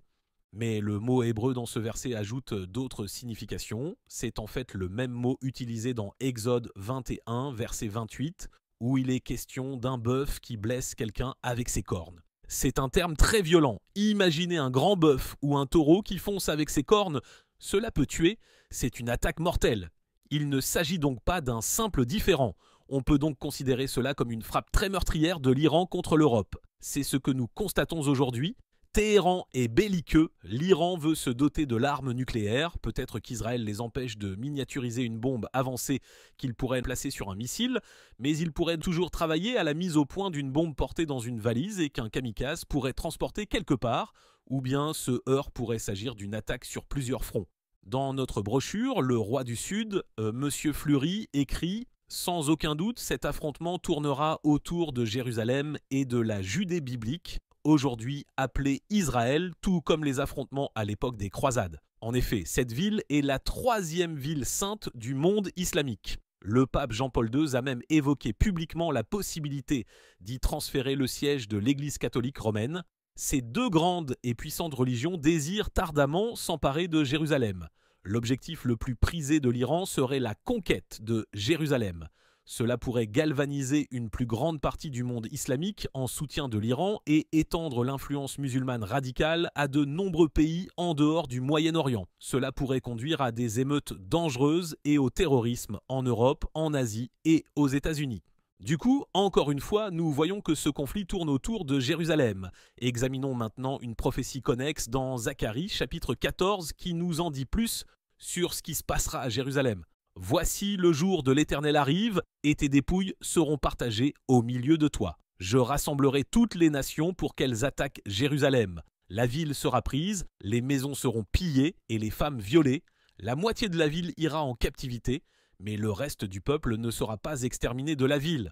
Mais le mot hébreu dans ce verset ajoute d'autres significations. C'est en fait le même mot utilisé dans Exode 21, verset 28, où il est question d'un bœuf qui blesse quelqu'un avec ses cornes. C'est un terme très violent. Imaginez un grand bœuf ou un taureau qui fonce avec ses cornes. Cela peut tuer, c'est une attaque mortelle. Il ne s'agit donc pas d'un simple différend. On peut donc considérer cela comme une frappe très meurtrière de l'Iran contre l'Europe. C'est ce que nous constatons aujourd'hui. Téhéran est belliqueux, l'Iran veut se doter de l'arme nucléaire, peut-être qu'Israël les empêche de miniaturiser une bombe avancée qu'ils pourraient placer sur un missile, mais ils pourraient toujours travailler à la mise au point d'une bombe portée dans une valise et qu'un kamikaze pourrait transporter quelque part, ou bien ce heurt pourrait s'agir d'une attaque sur plusieurs fronts. Dans notre brochure, Le Roi du Sud, Monsieur Fleury écrit « Sans aucun doute, cet affrontement tournera autour de Jérusalem et de la Judée biblique, aujourd'hui appelée Israël, tout comme les affrontements à l'époque des croisades. En effet, cette ville est la 3e ville sainte du monde islamique. Le pape Jean-Paul II a même évoqué publiquement la possibilité d'y transférer le siège de l'Église catholique romaine. Ces deux grandes et puissantes religions désirent ardemment s'emparer de Jérusalem. L'objectif le plus prisé de l'Iran serait la conquête de Jérusalem. Cela pourrait galvaniser une plus grande partie du monde islamique en soutien de l'Iran et étendre l'influence musulmane radicale à de nombreux pays en dehors du Moyen-Orient. Cela pourrait conduire à des émeutes dangereuses et au terrorisme en Europe, en Asie et aux États-Unis. Du coup, encore une fois, nous voyons que ce conflit tourne autour de Jérusalem. Examinons maintenant une prophétie connexe dans Zacharie, chapitre 14, qui nous en dit plus sur ce qui se passera à Jérusalem. « Voici le jour de l'Éternel arrive, et tes dépouilles seront partagées au milieu de toi. Je rassemblerai toutes les nations pour qu'elles attaquent Jérusalem. La ville sera prise, les maisons seront pillées et les femmes violées. La moitié de la ville ira en captivité, mais le reste du peuple ne sera pas exterminé de la ville. »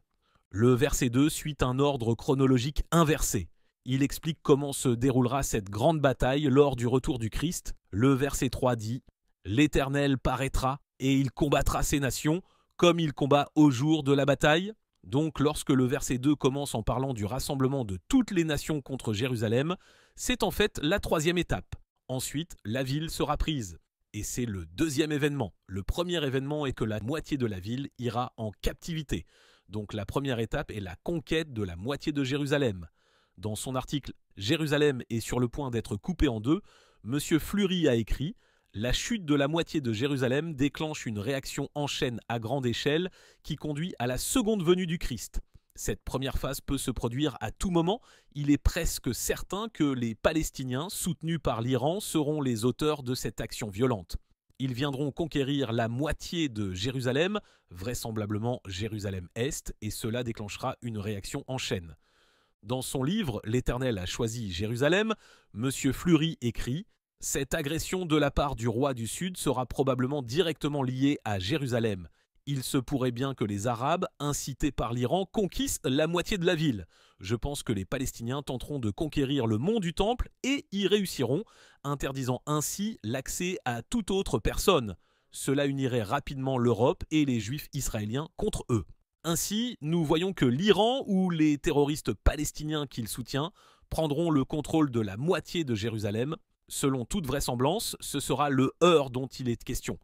Le verset 2 suit un ordre chronologique inversé. Il explique comment se déroulera cette grande bataille lors du retour du Christ. Le verset 3 dit L'Éternel paraîtra et il combattra ces nations comme il combat au jour de la bataille. Donc lorsque le verset 2 commence en parlant du rassemblement de toutes les nations contre Jérusalem, c'est en fait la troisième étape. Ensuite, la ville sera prise. Et c'est le deuxième événement. Le premier événement est que la moitié de la ville ira en captivité. Donc la première étape est la conquête de la moitié de Jérusalem. Dans son article « Jérusalem est sur le point d'être coupée en deux », M. Fleury a écrit « La chute de la moitié de Jérusalem déclenche une réaction en chaîne à grande échelle qui conduit à la seconde venue du Christ. Cette première phase peut se produire à tout moment. Il est presque certain que les Palestiniens, soutenus par l'Iran, seront les auteurs de cette action violente. Ils viendront conquérir la moitié de Jérusalem, vraisemblablement Jérusalem-Est, et cela déclenchera une réaction en chaîne. » Dans son livre « L'Éternel a choisi Jérusalem », M. Fleury écrit « Cette agression de la part du roi du Sud sera probablement directement liée à Jérusalem. Il se pourrait bien que les Arabes, incités par l'Iran, conquistent la moitié de la ville. Je pense que les Palestiniens tenteront de conquérir le mont du Temple et y réussiront, interdisant ainsi l'accès à toute autre personne. Cela unirait rapidement l'Europe et les Juifs israéliens contre eux. Ainsi, nous voyons que l'Iran ou les terroristes palestiniens qu'il soutient prendront le contrôle de la moitié de Jérusalem. Selon toute vraisemblance, ce sera le heurt dont il est question.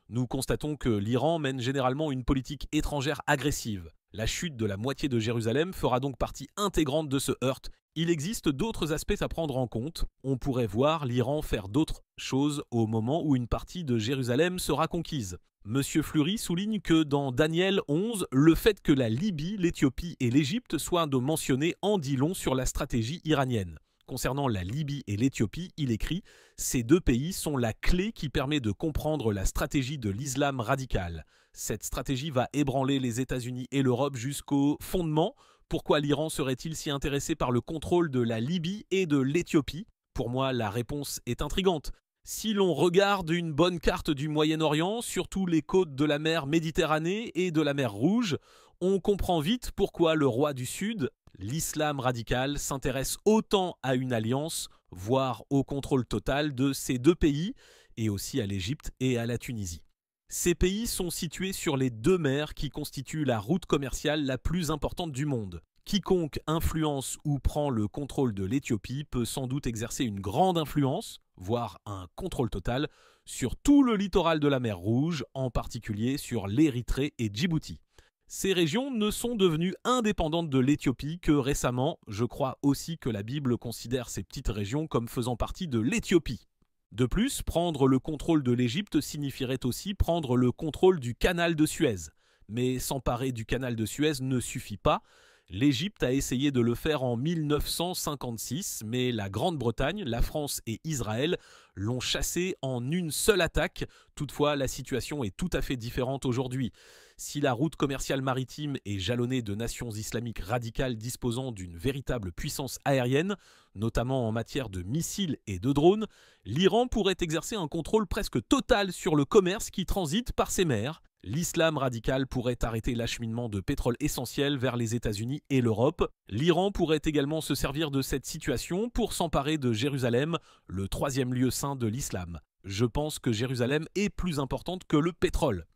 Nous constatons que l'Iran mène généralement une politique étrangère agressive. La chute de la moitié de Jérusalem fera donc partie intégrante de ce heurt. Il existe d'autres aspects à prendre en compte. On pourrait voir l'Iran faire d'autres choses au moment où une partie de Jérusalem sera conquise. M. Fleury souligne que dans Daniel 11, le fait que la Libye, l'Éthiopie et l'Égypte soient mentionnés en dit long sur la stratégie iranienne. Concernant la Libye et l'Éthiopie, il écrit « Ces deux pays sont la clé qui permet de comprendre la stratégie de l'islam radical. Cette stratégie va ébranler les États-Unis et l'Europe jusqu'au fondement. Pourquoi l'Iran serait-il si intéressé par le contrôle de la Libye et de l'Éthiopie ? Pour moi, la réponse est intrigante. Si l'on regarde une bonne carte du Moyen-Orient, surtout les côtes de la mer Méditerranée et de la mer Rouge, on comprend vite pourquoi le roi du Sud, l'islam radical, s'intéresse autant à une alliance, voire au contrôle total de ces deux pays, et aussi à l'Égypte et à la Tunisie. Ces pays sont situés sur les deux mers qui constituent la route commerciale la plus importante du monde. Quiconque influence ou prend le contrôle de l'Éthiopie peut sans doute exercer une grande influence, voire un contrôle total, sur tout le littoral de la mer Rouge, en particulier sur l'Érythrée et Djibouti. Ces régions ne sont devenues indépendantes de l'Éthiopie que récemment. Je crois aussi que la Bible considère ces petites régions comme faisant partie de l'Éthiopie. De plus, prendre le contrôle de l'Égypte signifierait aussi prendre le contrôle du canal de Suez. Mais s'emparer du canal de Suez ne suffit pas. L'Égypte a essayé de le faire en 1956, mais la Grande-Bretagne, la France et Israël l'ont chassé en une seule attaque. Toutefois, la situation est tout à fait différente aujourd'hui. Si la route commerciale maritime est jalonnée de nations islamiques radicales disposant d'une véritable puissance aérienne, notamment en matière de missiles et de drones, l'Iran pourrait exercer un contrôle presque total sur le commerce qui transite par ces mers. L'islam radical pourrait arrêter l'acheminement de pétrole essentiel vers les États-Unis et l'Europe. L'Iran pourrait également se servir de cette situation pour s'emparer de Jérusalem, le troisième lieu saint de l'islam. Je pense que Jérusalem est plus importante que le pétrole.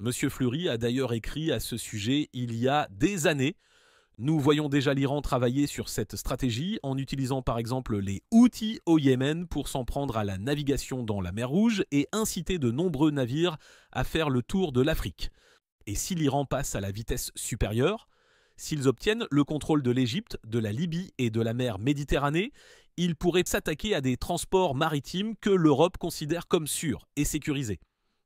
M. Fleury a d'ailleurs écrit à ce sujet il y a des années. Nous voyons déjà l'Iran travailler sur cette stratégie en utilisant par exemple les Houthis au Yémen pour s'en prendre à la navigation dans la mer Rouge et inciter de nombreux navires à faire le tour de l'Afrique. Et si l'Iran passe à la vitesse supérieure, s'ils obtiennent le contrôle de l'Égypte, de la Libye et de la mer Méditerranée, ils pourraient s'attaquer à des transports maritimes que l'Europe considère comme sûrs et sécurisés.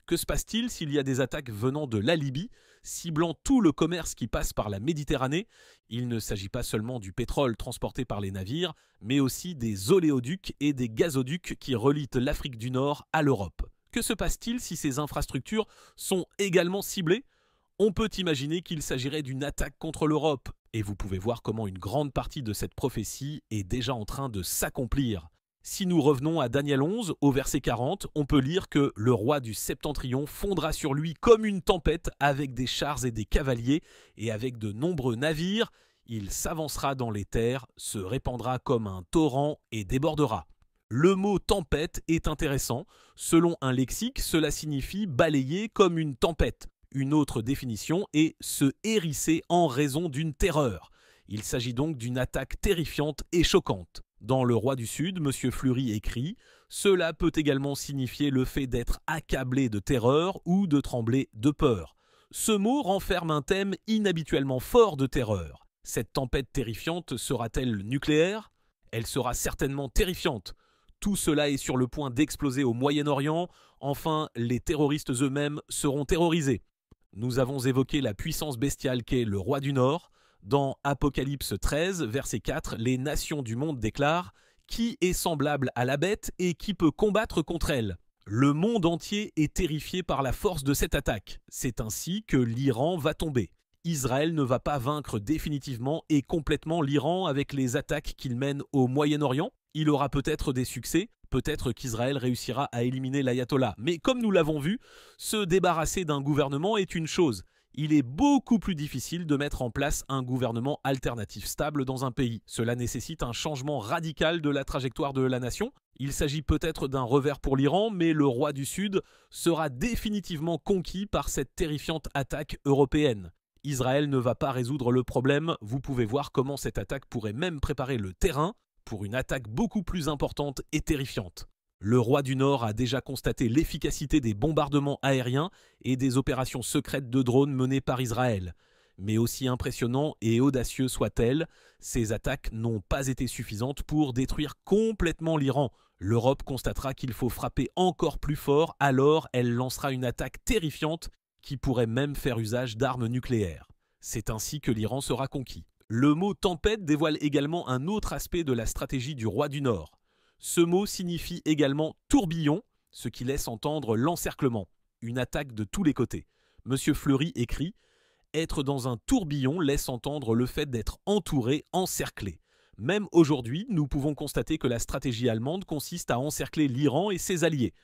Que se passe-t-il s'il y a des attaques venant de la Libye, ciblant tout le commerce qui passe par la Méditerranée? Il ne s'agit pas seulement du pétrole transporté par les navires, mais aussi des oléoducs et des gazoducs qui relient l'Afrique du Nord à l'Europe. Que se passe-t-il si ces infrastructures sont également ciblées? On peut imaginer qu'il s'agirait d'une attaque contre l'Europe, et vous pouvez voir comment une grande partie de cette prophétie est déjà en train de s'accomplir. Si nous revenons à Daniel 11, au verset 40, on peut lire que le roi du Septentrion fondra sur lui comme une tempête avec des chars et des cavaliers et avec de nombreux navires. Il s'avancera dans les terres, se répandra comme un torrent et débordera. Le mot tempête est intéressant. Selon un lexique, cela signifie balayer comme une tempête. Une autre définition est se hérisser en raison d'une terreur. Il s'agit donc d'une attaque terrifiante et choquante. Dans Le Roi du Sud, M. Fleury écrit « Cela peut également signifier le fait d'être accablé de terreur ou de trembler de peur. » Ce mot renferme un thème inhabituellement fort de terreur. Cette tempête terrifiante sera-t-elle nucléaire ? Elle sera certainement terrifiante. Tout cela est sur le point d'exploser au Moyen-Orient. Enfin, les terroristes eux-mêmes seront terrorisés. Nous avons évoqué la puissance bestiale qu'est le roi du Nord. Dans Apocalypse 13, verset 4, les nations du monde déclarent « Qui est semblable à la bête et qui peut combattre contre elle ?» Le monde entier est terrifié par la force de cette attaque. C'est ainsi que l'Iran va tomber. Israël ne va pas vaincre définitivement et complètement l'Iran avec les attaques qu'il mène au Moyen-Orient. Il aura peut-être des succès, peut-être qu'Israël réussira à éliminer l'ayatollah. Mais comme nous l'avons vu, se débarrasser d'un gouvernement est une chose. Il est beaucoup plus difficile de mettre en place un gouvernement alternatif stable dans un pays. Cela nécessite un changement radical de la trajectoire de la nation. Il s'agit peut-être d'un revers pour l'Iran, mais le roi du Sud sera définitivement conquis par cette terrifiante attaque européenne. Israël ne va pas résoudre le problème. Vous pouvez voir comment cette attaque pourrait même préparer le terrain pour une attaque beaucoup plus importante et terrifiante. Le roi du Nord a déjà constaté l'efficacité des bombardements aériens et des opérations secrètes de drones menées par Israël. Mais aussi impressionnant et audacieux soient-elles, ces attaques n'ont pas été suffisantes pour détruire complètement l'Iran. L'Europe constatera qu'il faut frapper encore plus fort, alors elle lancera une attaque terrifiante qui pourrait même faire usage d'armes nucléaires. C'est ainsi que l'Iran sera conquis. Le mot tempête dévoile également un autre aspect de la stratégie du roi du Nord. Ce mot signifie également tourbillon, ce qui laisse entendre l'encerclement, une attaque de tous les côtés. Monsieur Fleury écrit « Être dans un tourbillon laisse entendre le fait d'être entouré, encerclé. Même aujourd'hui, nous pouvons constater que la stratégie allemande consiste à encercler l'Iran et ses alliés.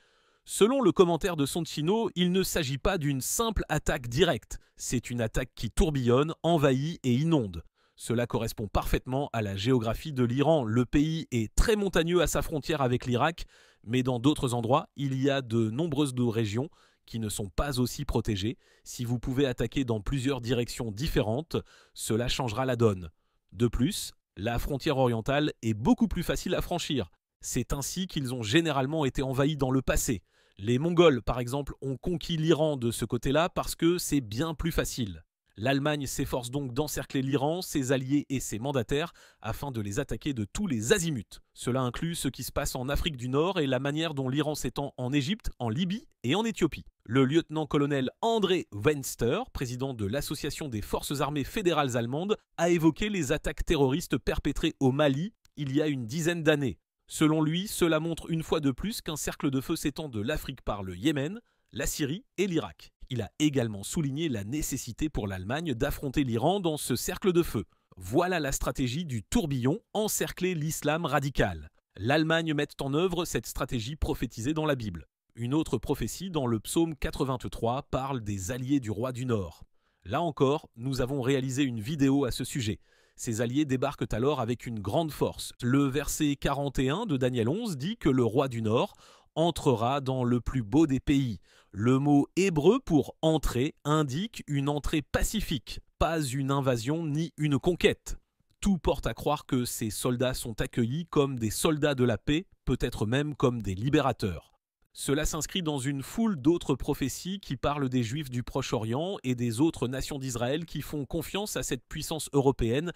Selon le commentaire de Soncino, il ne s'agit pas d'une simple attaque directe, c'est une attaque qui tourbillonne, envahit et inonde. Cela correspond parfaitement à la géographie de l'Iran. Le pays est très montagneux à sa frontière avec l'Irak, mais dans d'autres endroits, il y a de nombreuses régions qui ne sont pas aussi protégées. Si vous pouvez attaquer dans plusieurs directions différentes, cela changera la donne. De plus, la frontière orientale est beaucoup plus facile à franchir. C'est ainsi qu'ils ont généralement été envahis dans le passé. Les Mongols, par exemple, ont conquis l'Iran de ce côté-là parce que c'est bien plus facile. L'Allemagne s'efforce donc d'encercler l'Iran, ses alliés et ses mandataires afin de les attaquer de tous les azimuts. Cela inclut ce qui se passe en Afrique du Nord et la manière dont l'Iran s'étend en Égypte, en Libye et en Éthiopie. Le lieutenant-colonel André Wenster, président de l'Association des forces armées fédérales allemandes, a évoqué les attaques terroristes perpétrées au Mali il y a une dizaine d'années. Selon lui, cela montre une fois de plus qu'un cercle de feu s'étend de l'Afrique par le Yémen, la Syrie et l'Irak. Il a également souligné la nécessité pour l'Allemagne d'affronter l'Iran dans ce cercle de feu. Voilà la stratégie du tourbillon, encercler l'islam radical. L'Allemagne met en œuvre cette stratégie prophétisée dans la Bible. Une autre prophétie dans le psaume 83 parle des alliés du roi du Nord. Là encore, nous avons réalisé une vidéo à ce sujet. Ces alliés débarquent alors avec une grande force. Le verset 41 de Daniel 11 dit que le roi du Nord entrera dans le plus beau des pays. Le mot hébreu pour « entrer » indique une entrée pacifique, pas une invasion ni une conquête. Tout porte à croire que ces soldats sont accueillis comme des soldats de la paix, peut-être même comme des libérateurs. Cela s'inscrit dans une foule d'autres prophéties qui parlent des Juifs du Proche-Orient et des autres nations d'Israël qui font confiance à cette puissance européenne,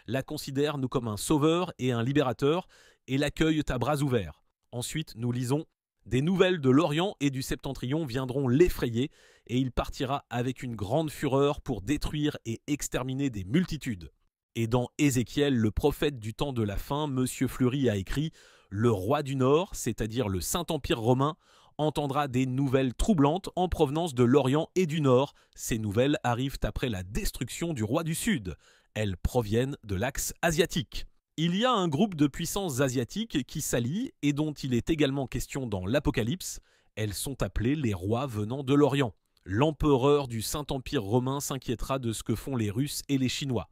la considèrent comme un sauveur et un libérateur et l'accueillent à bras ouverts. Ensuite, nous lisons « Des nouvelles de l'Orient et du Septentrion viendront l'effrayer, et il partira avec une grande fureur pour détruire et exterminer des multitudes. » Et dans Ézéchiel, le prophète du temps de la fin, M. Fleury a écrit « Le roi du Nord, c'est-à-dire le Saint-Empire romain, entendra des nouvelles troublantes en provenance de l'Orient et du Nord. Ces nouvelles arrivent après la destruction du roi du Sud. Elles proviennent de l'axe asiatique. » Il y a un groupe de puissances asiatiques qui s'allient et dont il est également question dans l'Apocalypse. Elles sont appelées les rois venant de l'Orient. L'empereur du Saint-Empire romain s'inquiétera de ce que font les Russes et les Chinois.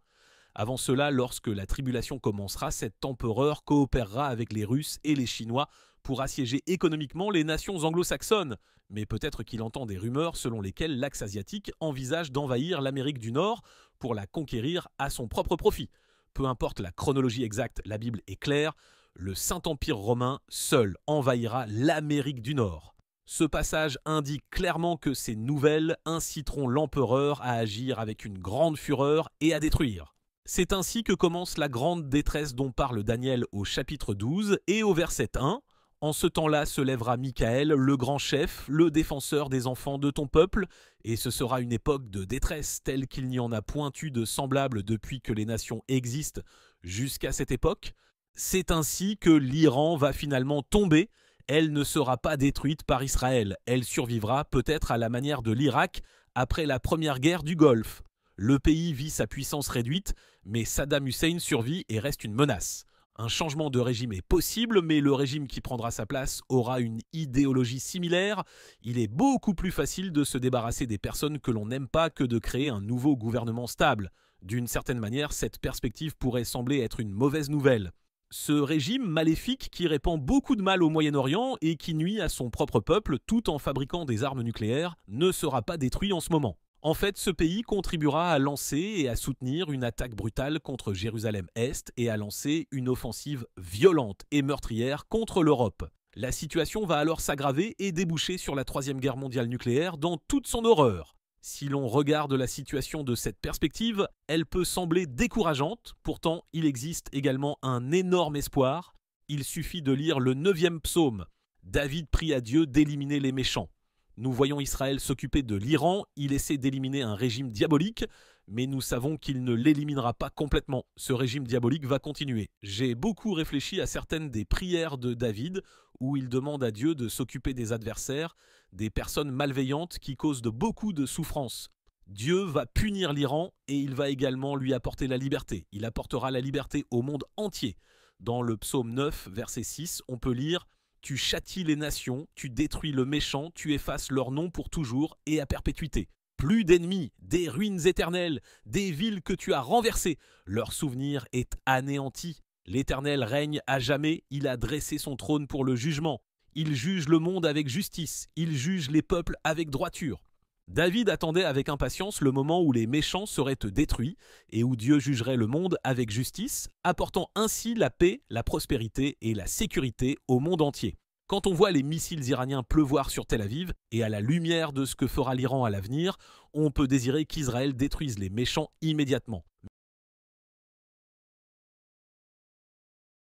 Avant cela, lorsque la tribulation commencera, cet empereur coopérera avec les Russes et les Chinois pour assiéger économiquement les nations anglo-saxonnes. Mais peut-être qu'il entend des rumeurs selon lesquelles l'Axe asiatique envisage d'envahir l'Amérique du Nord pour la conquérir à son propre profit. Peu importe la chronologie exacte, la Bible est claire, le Saint-Empire romain seul envahira l'Amérique du Nord. Ce passage indique clairement que ces nouvelles inciteront l'empereur à agir avec une grande fureur et à détruire. C'est ainsi que commence la grande détresse dont parle Daniel au chapitre 12 et au verset 1. En ce temps-là se lèvera Michael, le grand chef, le défenseur des enfants de ton peuple, et ce sera une époque de détresse telle qu'il n'y en a point eu de semblable depuis que les nations existent jusqu'à cette époque. C'est ainsi que l'Iran va finalement tomber. Elle ne sera pas détruite par Israël. Elle survivra peut-être à la manière de l'Irak après la première guerre du Golfe. Le pays vit sa puissance réduite, mais Saddam Hussein survit et reste une menace. Un changement de régime est possible, mais le régime qui prendra sa place aura une idéologie similaire. Il est beaucoup plus facile de se débarrasser des personnes que l'on n'aime pas que de créer un nouveau gouvernement stable. D'une certaine manière, cette perspective pourrait sembler être une mauvaise nouvelle. Ce régime maléfique qui répand beaucoup de mal au Moyen-Orient et qui nuit à son propre peuple tout en fabriquant des armes nucléaires ne sera pas détruit en ce moment. En fait, ce pays contribuera à lancer et à soutenir une attaque brutale contre Jérusalem-Est et à lancer une offensive violente et meurtrière contre l'Europe. La situation va alors s'aggraver et déboucher sur la Troisième Guerre mondiale nucléaire dans toute son horreur. Si l'on regarde la situation de cette perspective, elle peut sembler décourageante, pourtant il existe également un énorme espoir. Il suffit de lire le 9e psaume. David prie à Dieu d'éliminer les méchants. Nous voyons Israël s'occuper de l'Iran, il essaie d'éliminer un régime diabolique, mais nous savons qu'il ne l'éliminera pas complètement. Ce régime diabolique va continuer. J'ai beaucoup réfléchi à certaines des prières de David, où il demande à Dieu de s'occuper des adversaires, des personnes malveillantes qui causent de beaucoup de souffrance. Dieu va punir l'Iran et il va également lui apporter la liberté. Il apportera la liberté au monde entier. Dans le psaume 9, verset 6, on peut lire « Tu châties les nations, tu détruis le méchant, tu effaces leur nom pour toujours et à perpétuité. Plus d'ennemis, des ruines éternelles, des villes que tu as renversées. Leur souvenir est anéanti. L'Éternel règne à jamais, il a dressé son trône pour le jugement. Il juge le monde avec justice, il juge les peuples avec droiture. » David attendait avec impatience le moment où les méchants seraient détruits et où Dieu jugerait le monde avec justice, apportant ainsi la paix, la prospérité et la sécurité au monde entier. Quand on voit les missiles iraniens pleuvoir sur Tel Aviv, et à la lumière de ce que fera l'Iran à l'avenir, on peut désirer qu'Israël détruise les méchants immédiatement.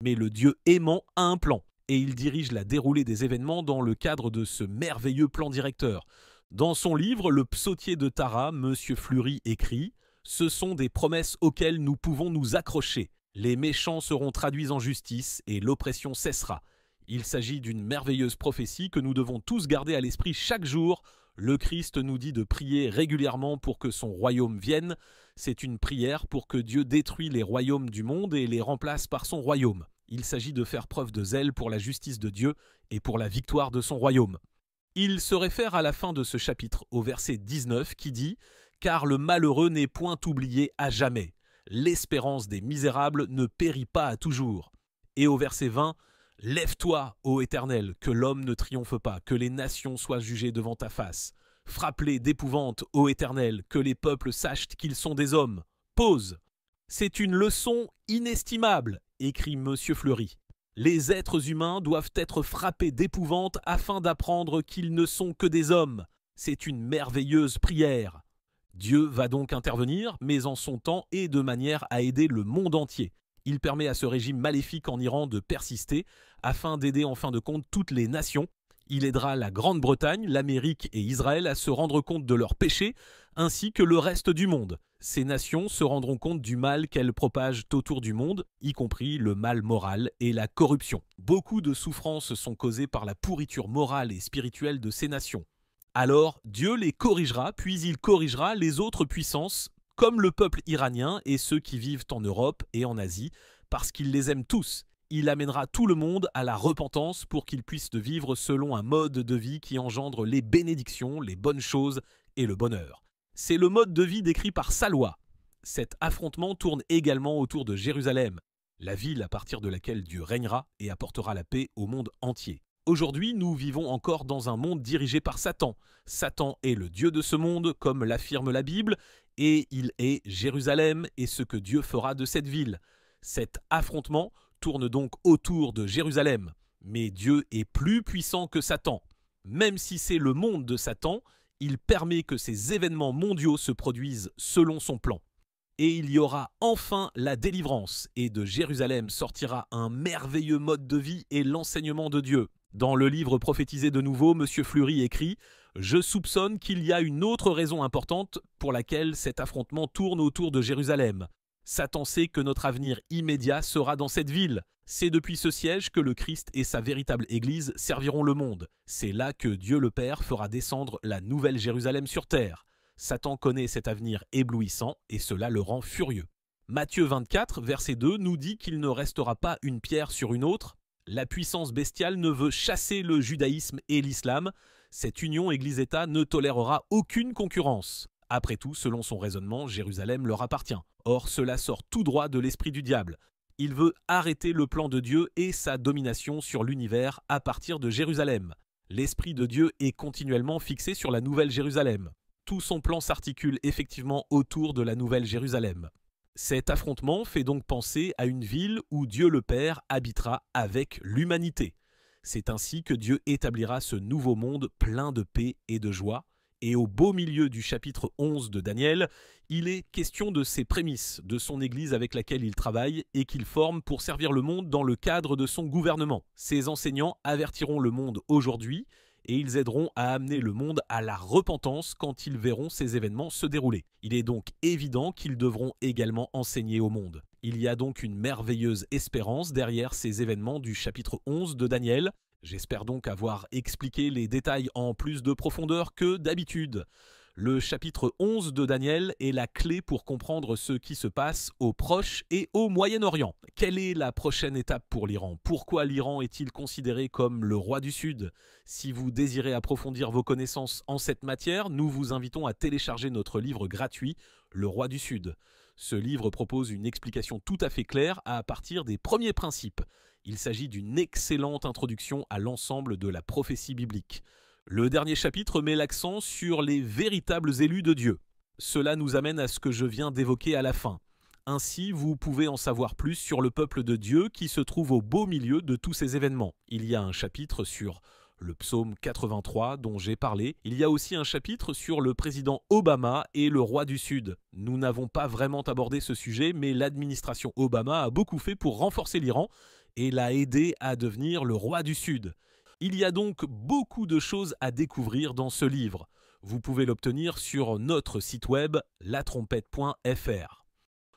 Mais le Dieu aimant a un plan, et il dirige la déroulée des événements dans le cadre de ce merveilleux plan directeur. Dans son livre, le psautier de Tara, M. Fleury écrit « Ce sont des promesses auxquelles nous pouvons nous accrocher. Les méchants seront traduits en justice et l'oppression cessera. Il s'agit d'une merveilleuse prophétie que nous devons tous garder à l'esprit chaque jour. Le Christ nous dit de prier régulièrement pour que son royaume vienne. C'est une prière pour que Dieu détruise les royaumes du monde et les remplace par son royaume. Il s'agit de faire preuve de zèle pour la justice de Dieu et pour la victoire de son royaume. » Il se réfère à la fin de ce chapitre, au verset 19, qui dit « Car le malheureux n'est point oublié à jamais. L'espérance des misérables ne périt pas à toujours. » Et au verset 20, « Lève-toi, ô Éternel, que l'homme ne triomphe pas, que les nations soient jugées devant ta face. Frappe-les d'épouvante, ô Éternel, que les peuples sachent qu'ils sont des hommes. Pause. » C'est une leçon inestimable, écrit M. Fleury. Les êtres humains doivent être frappés d'épouvante afin d'apprendre qu'ils ne sont que des hommes. C'est une merveilleuse prière. Dieu va donc intervenir, mais en son temps et de manière à aider le monde entier. Il permet à ce régime maléfique en Iran de persister, afin d'aider en fin de compte toutes les nations. Il aidera la Grande-Bretagne, l'Amérique et Israël à se rendre compte de leurs péchés, ainsi que le reste du monde. Ces nations se rendront compte du mal qu'elles propagent autour du monde, y compris le mal moral et la corruption. Beaucoup de souffrances sont causées par la pourriture morale et spirituelle de ces nations. Alors, Dieu les corrigera, puis il corrigera les autres puissances, comme le peuple iranien et ceux qui vivent en Europe et en Asie, parce qu'il les aime tous. Il amènera tout le monde à la repentance pour qu'ils puissent vivre selon un mode de vie qui engendre les bénédictions, les bonnes choses et le bonheur. C'est le mode de vie décrit par Salwa. Cet affrontement tourne également autour de Jérusalem. la ville à partir de laquelle Dieu régnera et apportera la paix au monde entier. Aujourd'hui, nous vivons encore dans un monde dirigé par Satan. Satan est le Dieu de ce monde, comme l'affirme la Bible, et il est Jérusalem et ce que Dieu fera de cette ville. Cet affrontement tourne donc autour de Jérusalem. Mais Dieu est plus puissant que Satan. Même si c'est le monde de Satan, il permet que ces événements mondiaux se produisent selon son plan. Et il y aura enfin la délivrance, et de Jérusalem sortira un merveilleux mode de vie et l'enseignement de Dieu. Dans le livre prophétisé de nouveau, M. Fleury écrit « Je soupçonne qu'il y a une autre raison importante pour laquelle cet affrontement tourne autour de Jérusalem. Satan sait que notre avenir immédiat sera dans cette ville. C'est depuis ce siège que le Christ et sa véritable Église serviront le monde. C'est là que Dieu le Père fera descendre la nouvelle Jérusalem sur terre. Satan connaît cet avenir éblouissant et cela le rend furieux. » Matthieu 24, verset 2 nous dit qu'il ne restera pas une pierre sur une autre. La puissance bestiale ne veut chasser le judaïsme et l'islam. Cette union Église-État ne tolérera aucune concurrence. Après tout, selon son raisonnement, Jérusalem leur appartient. Or, cela sort tout droit de l'esprit du diable. Il veut arrêter le plan de Dieu et sa domination sur l'univers à partir de Jérusalem. L'esprit de Dieu est continuellement fixé sur la nouvelle Jérusalem. Tout son plan s'articule effectivement autour de la nouvelle Jérusalem. Cet affrontement fait donc penser à une ville où Dieu le Père habitera avec l'humanité. C'est ainsi que Dieu établira ce nouveau monde plein de paix et de joie. Et au beau milieu du chapitre 11 de Daniel, il est question de ses prémices, de son Église avec laquelle il travaille et qu'il forme pour servir le monde dans le cadre de son gouvernement. Ses enseignants avertiront le monde aujourd'hui et ils aideront à amener le monde à la repentance quand ils verront ces événements se dérouler. Il est donc évident qu'ils devront également enseigner au monde. Il y a donc une merveilleuse espérance derrière ces événements du chapitre 11 de Daniel. J'espère donc avoir expliqué les détails en plus de profondeur que d'habitude. Le chapitre 11 de Daniel est la clé pour comprendre ce qui se passe au Proche et au Moyen-Orient. Quelle est la prochaine étape pour l'Iran? Pourquoi l'Iran est-il considéré comme le roi du Sud? Si vous désirez approfondir vos connaissances en cette matière, nous vous invitons à télécharger notre livre gratuit, Le roi du Sud. Ce livre propose une explication tout à fait claire à partir des premiers principes. Il s'agit d'une excellente introduction à l'ensemble de la prophétie biblique. Le dernier chapitre met l'accent sur les véritables élus de Dieu. Cela nous amène à ce que je viens d'évoquer à la fin. Ainsi, vous pouvez en savoir plus sur le peuple de Dieu qui se trouve au beau milieu de tous ces événements. Il y a un chapitre sur le psaume 83 dont j'ai parlé. Il y a aussi un chapitre sur le président Obama et le roi du Sud. Nous n'avons pas vraiment abordé ce sujet, mais l'administration Obama a beaucoup fait pour renforcer l'Iran et l'a aidé à devenir le roi du Sud. Il y a donc beaucoup de choses à découvrir dans ce livre. Vous pouvez l'obtenir sur notre site web latrompette.fr.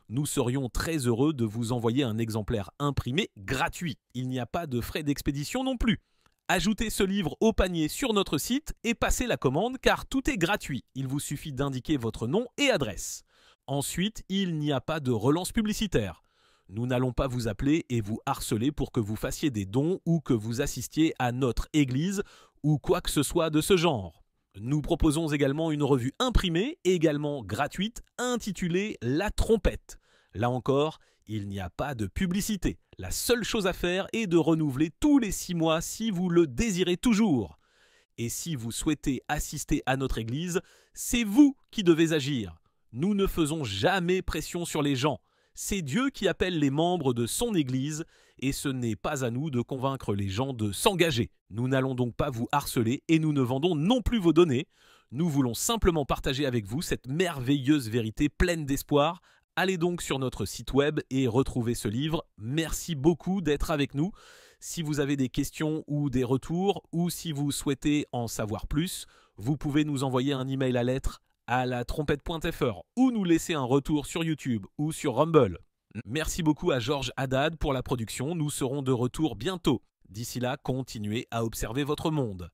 Nous serions très heureux de vous envoyer un exemplaire imprimé gratuit. Il n'y a pas de frais d'expédition non plus. Ajoutez ce livre au panier sur notre site et passez la commande car tout est gratuit. Il vous suffit d'indiquer votre nom et adresse. Ensuite, il n'y a pas de relance publicitaire. Nous n'allons pas vous appeler et vous harceler pour que vous fassiez des dons ou que vous assistiez à notre église ou quoi que ce soit de ce genre. Nous proposons également une revue imprimée, également gratuite, intitulée La Trompette. Là encore, il n'y a pas de publicité. La seule chose à faire est de renouveler tous les 6 mois si vous le désirez toujours. Et si vous souhaitez assister à notre église, c'est vous qui devez agir. Nous ne faisons jamais pression sur les gens. C'est Dieu qui appelle les membres de son Église et ce n'est pas à nous de convaincre les gens de s'engager. Nous n'allons donc pas vous harceler et nous ne vendons non plus vos données. Nous voulons simplement partager avec vous cette merveilleuse vérité pleine d'espoir. Allez donc sur notre site web et retrouvez ce livre. Merci beaucoup d'être avec nous. Si vous avez des questions ou des retours ou si vous souhaitez en savoir plus, vous pouvez nous envoyer un email à lettre à latrompette.fr ou nous laisser un retour sur YouTube ou sur Rumble. Merci beaucoup à Georges Haddad pour la production. Nous serons de retour bientôt. D'ici là, continuez à observer votre monde.